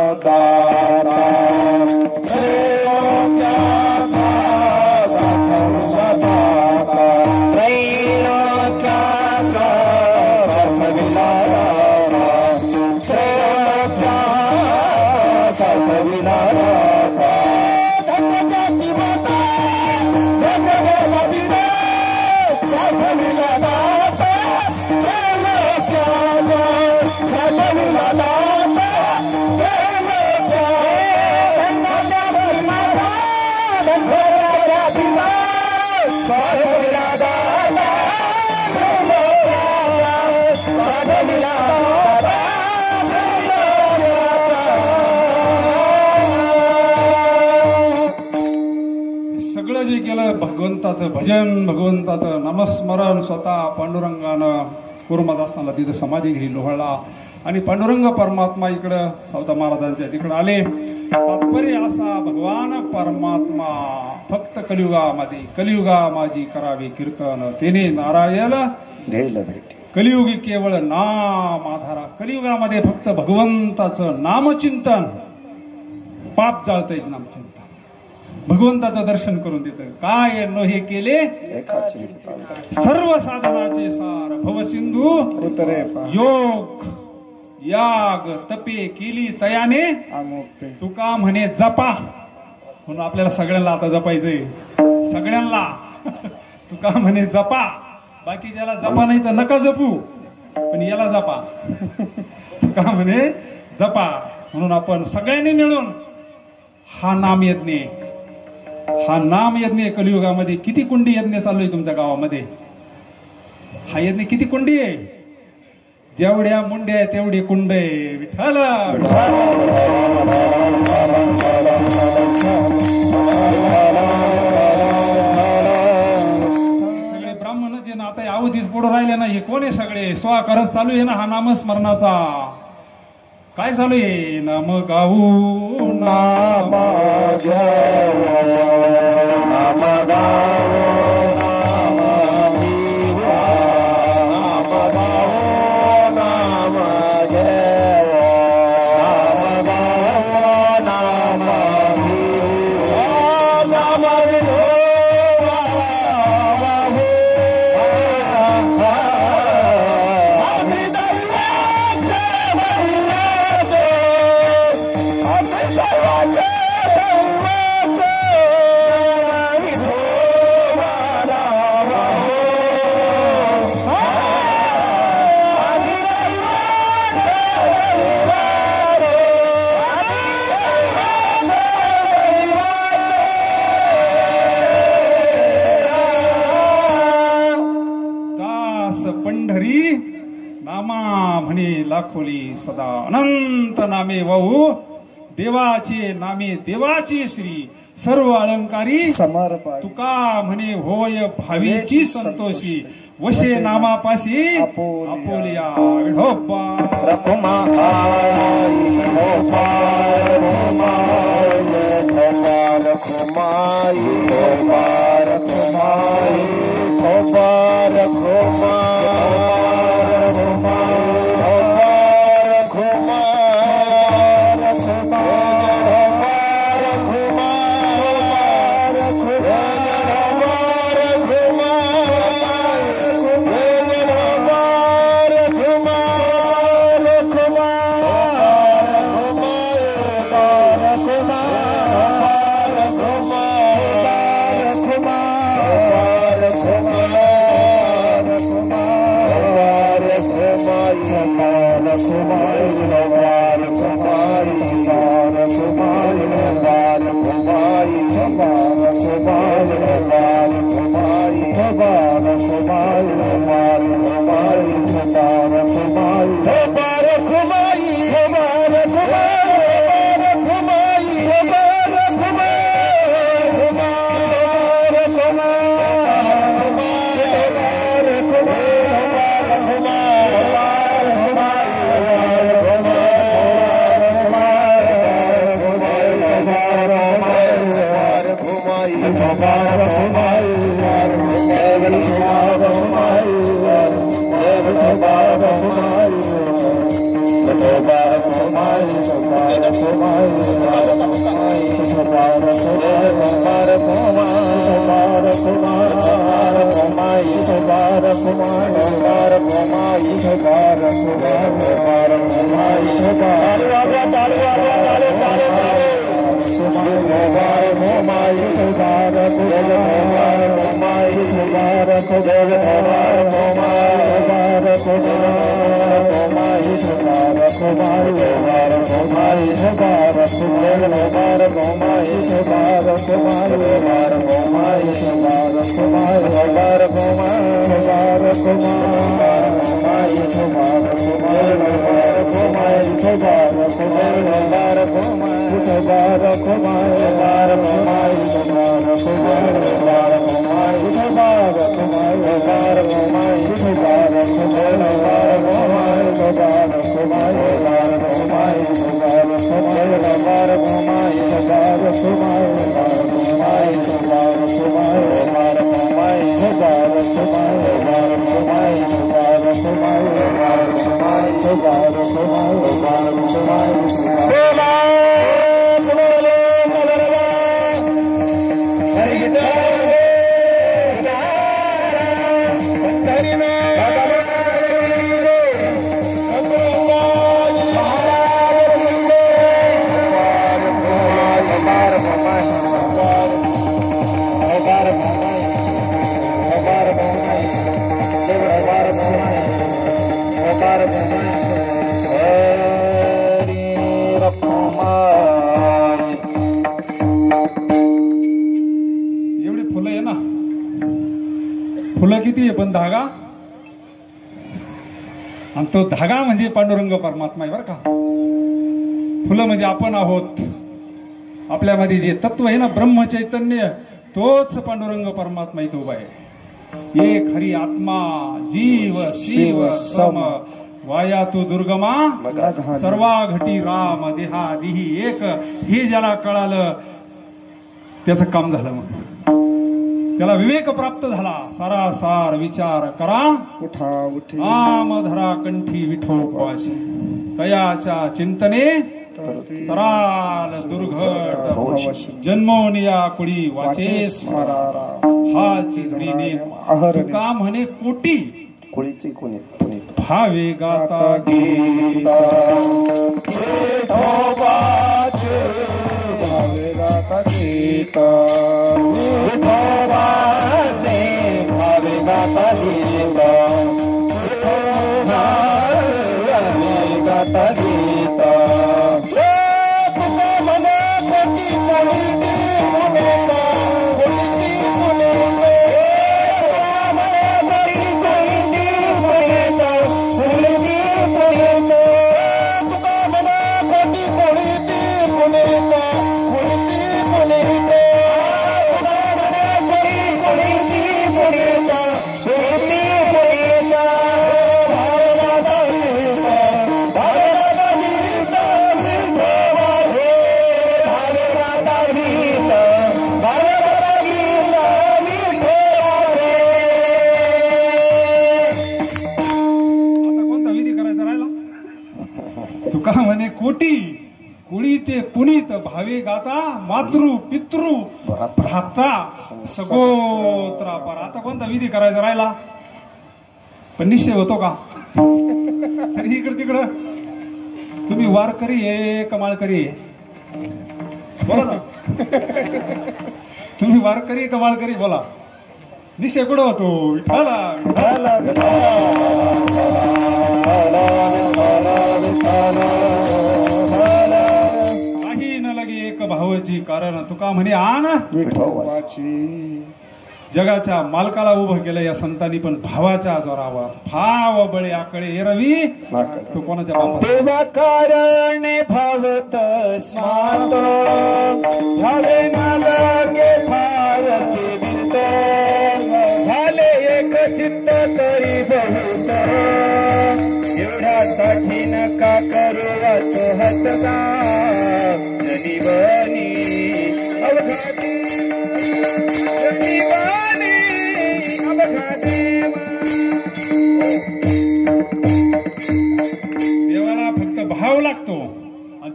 जे केलं भगवंताचं भजन, भगवंताचं नामस्मरण, स्वतः पांडुरंगानं कुर्मदासाला तिथं समाधी घेई लोहळा आणि पांडुरंग परमात्मा इकडं सावता महाराजांच्या तिकडं आले. तात्पर्य असा, भगवान परमात्मा फक्त कलियुगामध्ये, कलियुगा माझी करावे कीर्तन, तेने नारायण घ्यायला भेटे. कलियुगी केवळ नाम आधारा. कलियुगामध्ये फक्त भगवंताचं नामचिंतन, पाप जाळतंय नामचिंतन, भगवंताचं दर्शन करून देतं. काय नो हे केले सर्व साधनाचे सार, भवसिंधू योग याग तपे केली तयाने तुका म्हणे जपा. म्हणून आपल्याला सगळ्यांना आता जपायचंय, सगळ्यांना तुका म्हणे जपा. बाकीच्याला जपा नाही तर नका जपू, पण याला जपा. तुका म्हणे जपा. म्हणून आपण सगळ्यांनी मिळून हा नाम यज्ञ, हा नाम यज्ञ कलियुगामध्ये किती कुंडी यज्ञ चालू आहे तुमच्या गावामध्ये? हा यज्ञ किती कुंडी आहे? जेवढ्या मुंड्या आहे तेवढी कुंड आहे. विठ्ठल सगळे ब्राह्मण जे ना आता आवतीच पुढे राहिले ना, हे कोण आहे? सगळे स्वा करत चालू आहे ना हा नामस्मरणाचा. काय चालू आहे? नाम गाऊ नाम पंढरी नामा म्हणे लाखोली सदा. अनंत नामे वाहू देवाचे नामे देवाची श्री, सर्व अलंकारी समर्पा. तुका म्हणे होय भावीची संतोषी, वशे नामापाशी आपोलिया. विठोबा फुलं किती आहे पण धागा, आणि तो धागा म्हणजे पांडुरंग परमात्मा आहे बरं का. फुलं म्हणजे आपण आहोत, आपल्यामध्ये जे तत्व आहे ना ब्रह्मचैतन्य, तोच पांडुरंग परमात्मा इथे उभा आहे. एक हरी आत्मा जीव शिव सम वाया तू दुर्गमा सर्वा घटी राम देहा दिही एक. हे ज्याला कळालं त्याचं काम झालं, मग त्याला विवेक प्राप्त झाला. सारासार विचार करा उठा उठी नाम धरा कंठी विठोबाची, तयाच्या चिंतने तराल दुर्घट जन्मोनिया कुळी वाचे स्मरारा. हाची धरी तुका म्हणे कोटी कुळीचे कोणी पुनीत भावे गाता गीता विठोबाचे भावे गाता गीता विठोबाचे भावे गाता गीता विठोबाचे गाता गीता. तुका म्हणे कोटी कुळी ते पुनीत भावे गाता मातृ पितृ भ्राता सगोत्रा पर. आता कोणता विधी करायचा राहिला, पण निश्चय होतो का? तरी इकडे तिकडं तुम्ही वारकरी आहे कमाळकरी आहे, बोला ना. तुम्ही वारकरी कमाळकरी बोला, निश्चय कुठं होतो? विठाला काही न लगे एक भावाची कारण तुका म्हणे आण विठोबाची. जगाच्या मालकाला उभं केलं या संतांनी, पण भावाच्या जोरावर. भाव बळे आकडे एरवी तो कोणाच्या बाबा देवा कारणे भावत स्मात झाले ना लगे भावते विंत झाले एक चित्त तरी बहुत. एवढ्यासाठी नका करू वाचो हसता जनिवनी अवघाती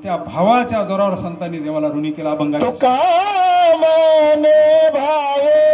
त्या भावाच्या जोरावर संतांनी देवाला ऋणी केला अभंगा. तुका मने भावे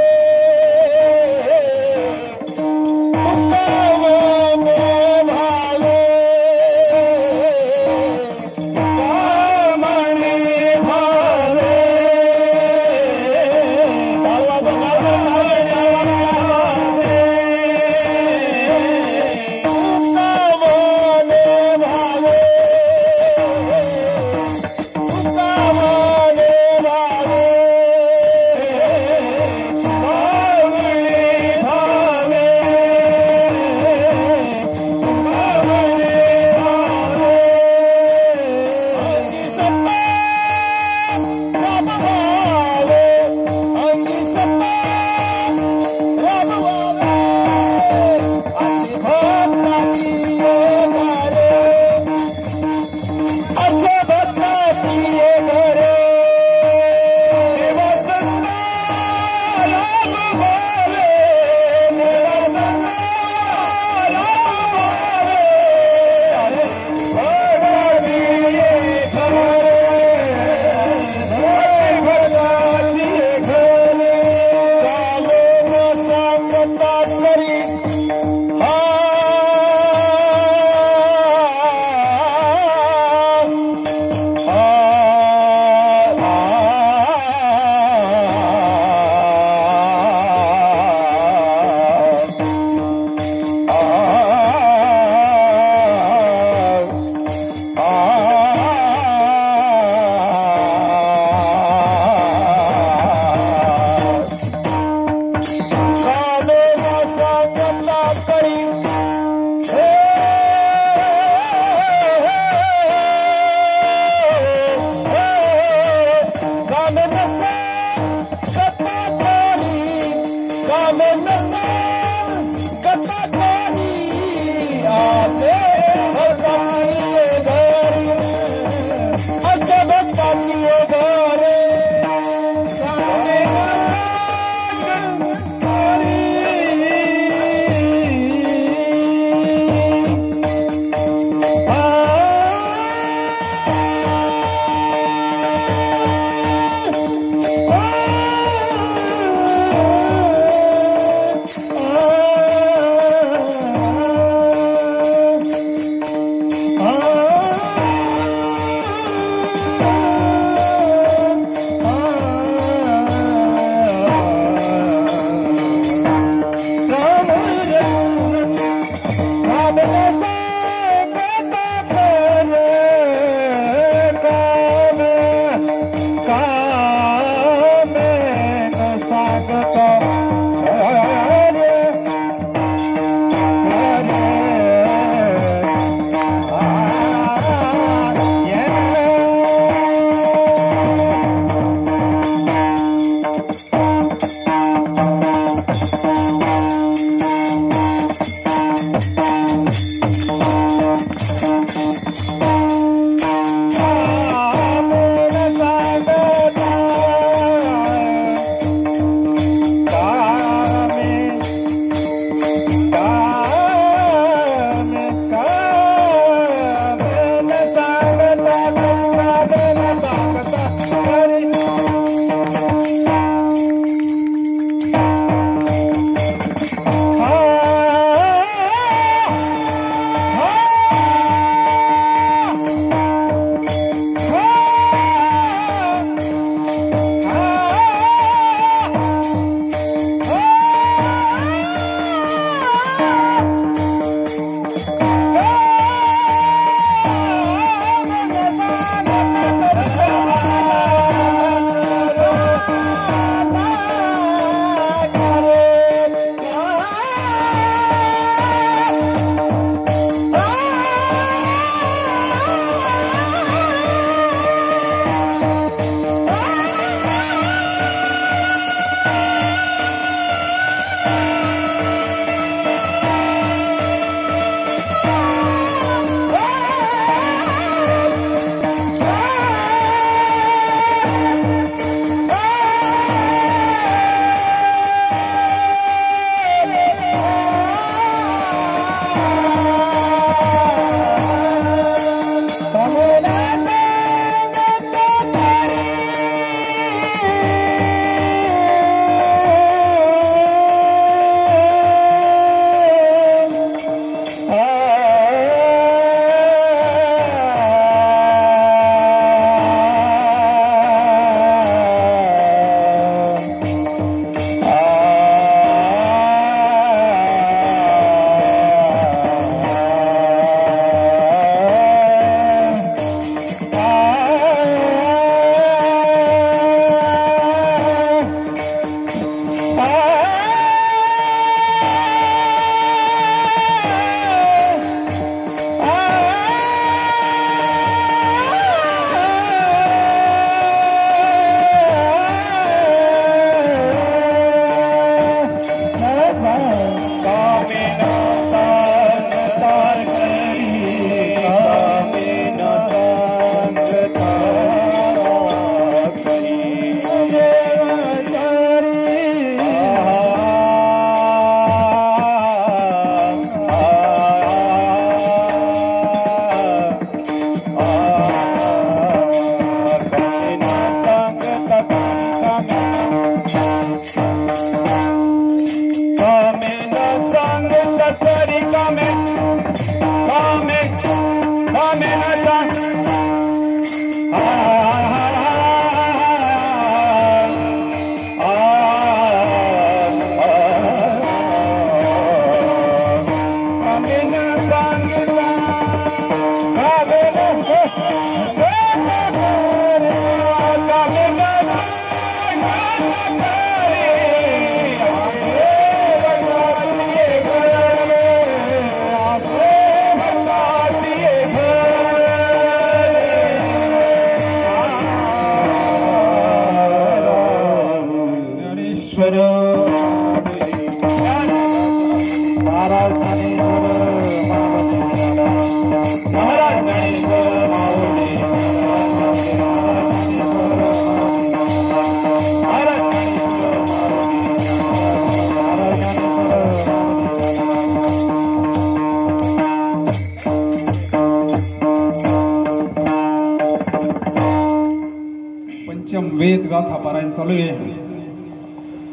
वेद गाथा पारायण चालू आहे.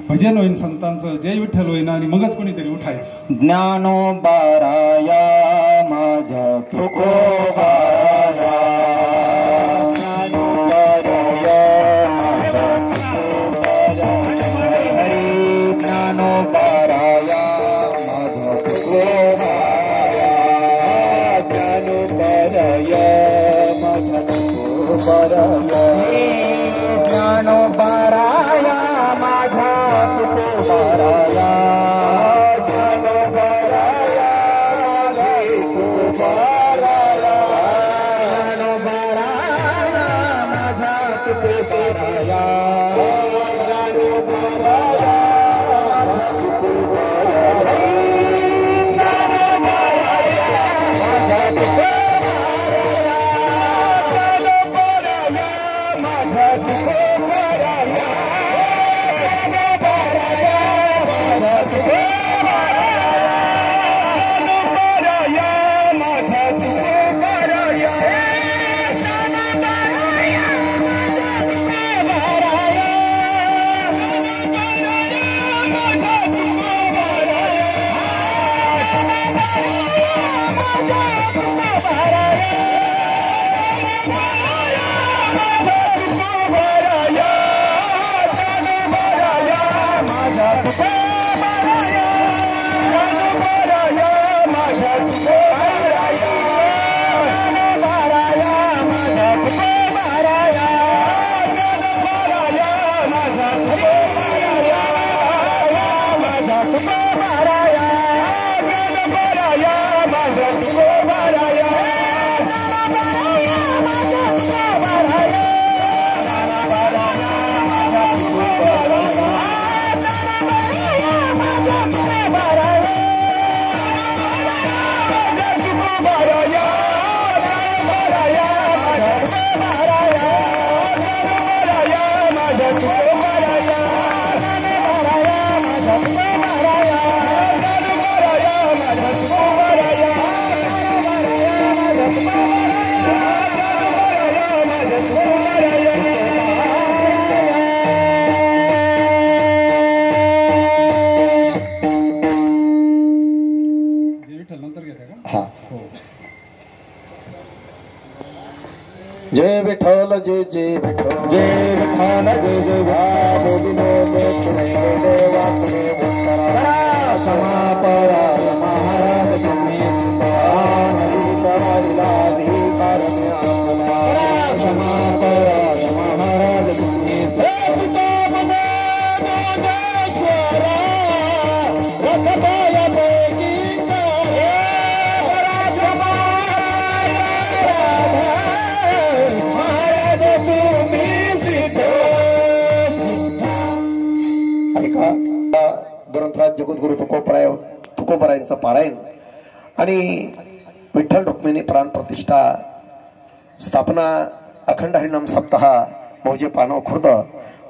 भजन होईन संतांचं, जय विठ्ठल होईन आणि मगच कोणीतरी उठायचं. ज्ञानोबाराया माझ्या तुकोबाराया, ज्ञानोबाराया माझ्या तुकोबाराया, ज्ञानोबाराया माझ्या तुकोबाराया, ज्ञानोबाराया माझ्या तुकोबाराया, ज्ञानोबाराया माझ्या तुकोबाराया, ज्ञानोबाराया माझ्या तुकोबाराया, ज्ञानोबाराया जय विठ्ठल जय जय विठ्ठल जय विठ्ठल जय जय बोलिनो देवा समापरा महाराज तुम्ही समापरा महाराज तुम्ही ग्रंथराज जगद्गुरु तुकोबरायांचं पारायण आणि विठ्ठल रुक्मिणी प्राण प्रतिष्ठा स्थापना अखंड हरिनाम सप्ताह मौजे पानव खुर्द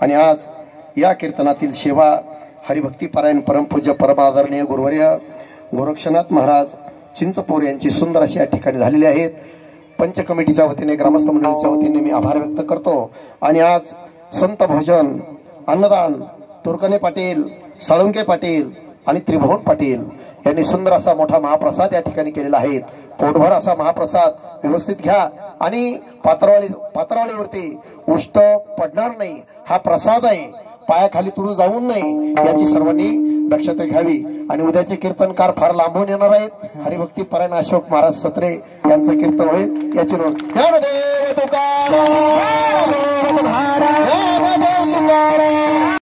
आणि आज या कीर्तनातील सेवा हरिभक्ती पारायण परमपूज्य परमादरणीय गुरुवर्य गोरक्षनाथ महाराज चिंचपोर यांची सुंदर अशी या ठिकाणी झालेली आहेत. पंच कमिटीच्या वतीने ग्रामस्थ मंडळीच्या वतीने मी आभार व्यक्त करतो. आणि आज संत भोजन अन्नदान तुरकणे पाटील, साळुंके पाटील आणि त्रिभुवन पाटील यांनी सुंदर असा मोठा महाप्रसाद या ठिकाणी केलेला आहे. पोटभर असा महाप्रसाद व्यवस्थित घ्या आणि पात्रावळीवरती उष्ट पडणार नाही हा प्रसाद आहे. पायाखाली तुडू जाऊन नाही याची सर्वांनी दक्षता घ्यावी. आणि उद्याचे कीर्तनकार फार लांबून येणार आहेत. हरिभक्ती पारायण अशोक महाराज सत्रे यांचं कीर्तन होईल याची नोंद. ज्ञानदेव तुकाराम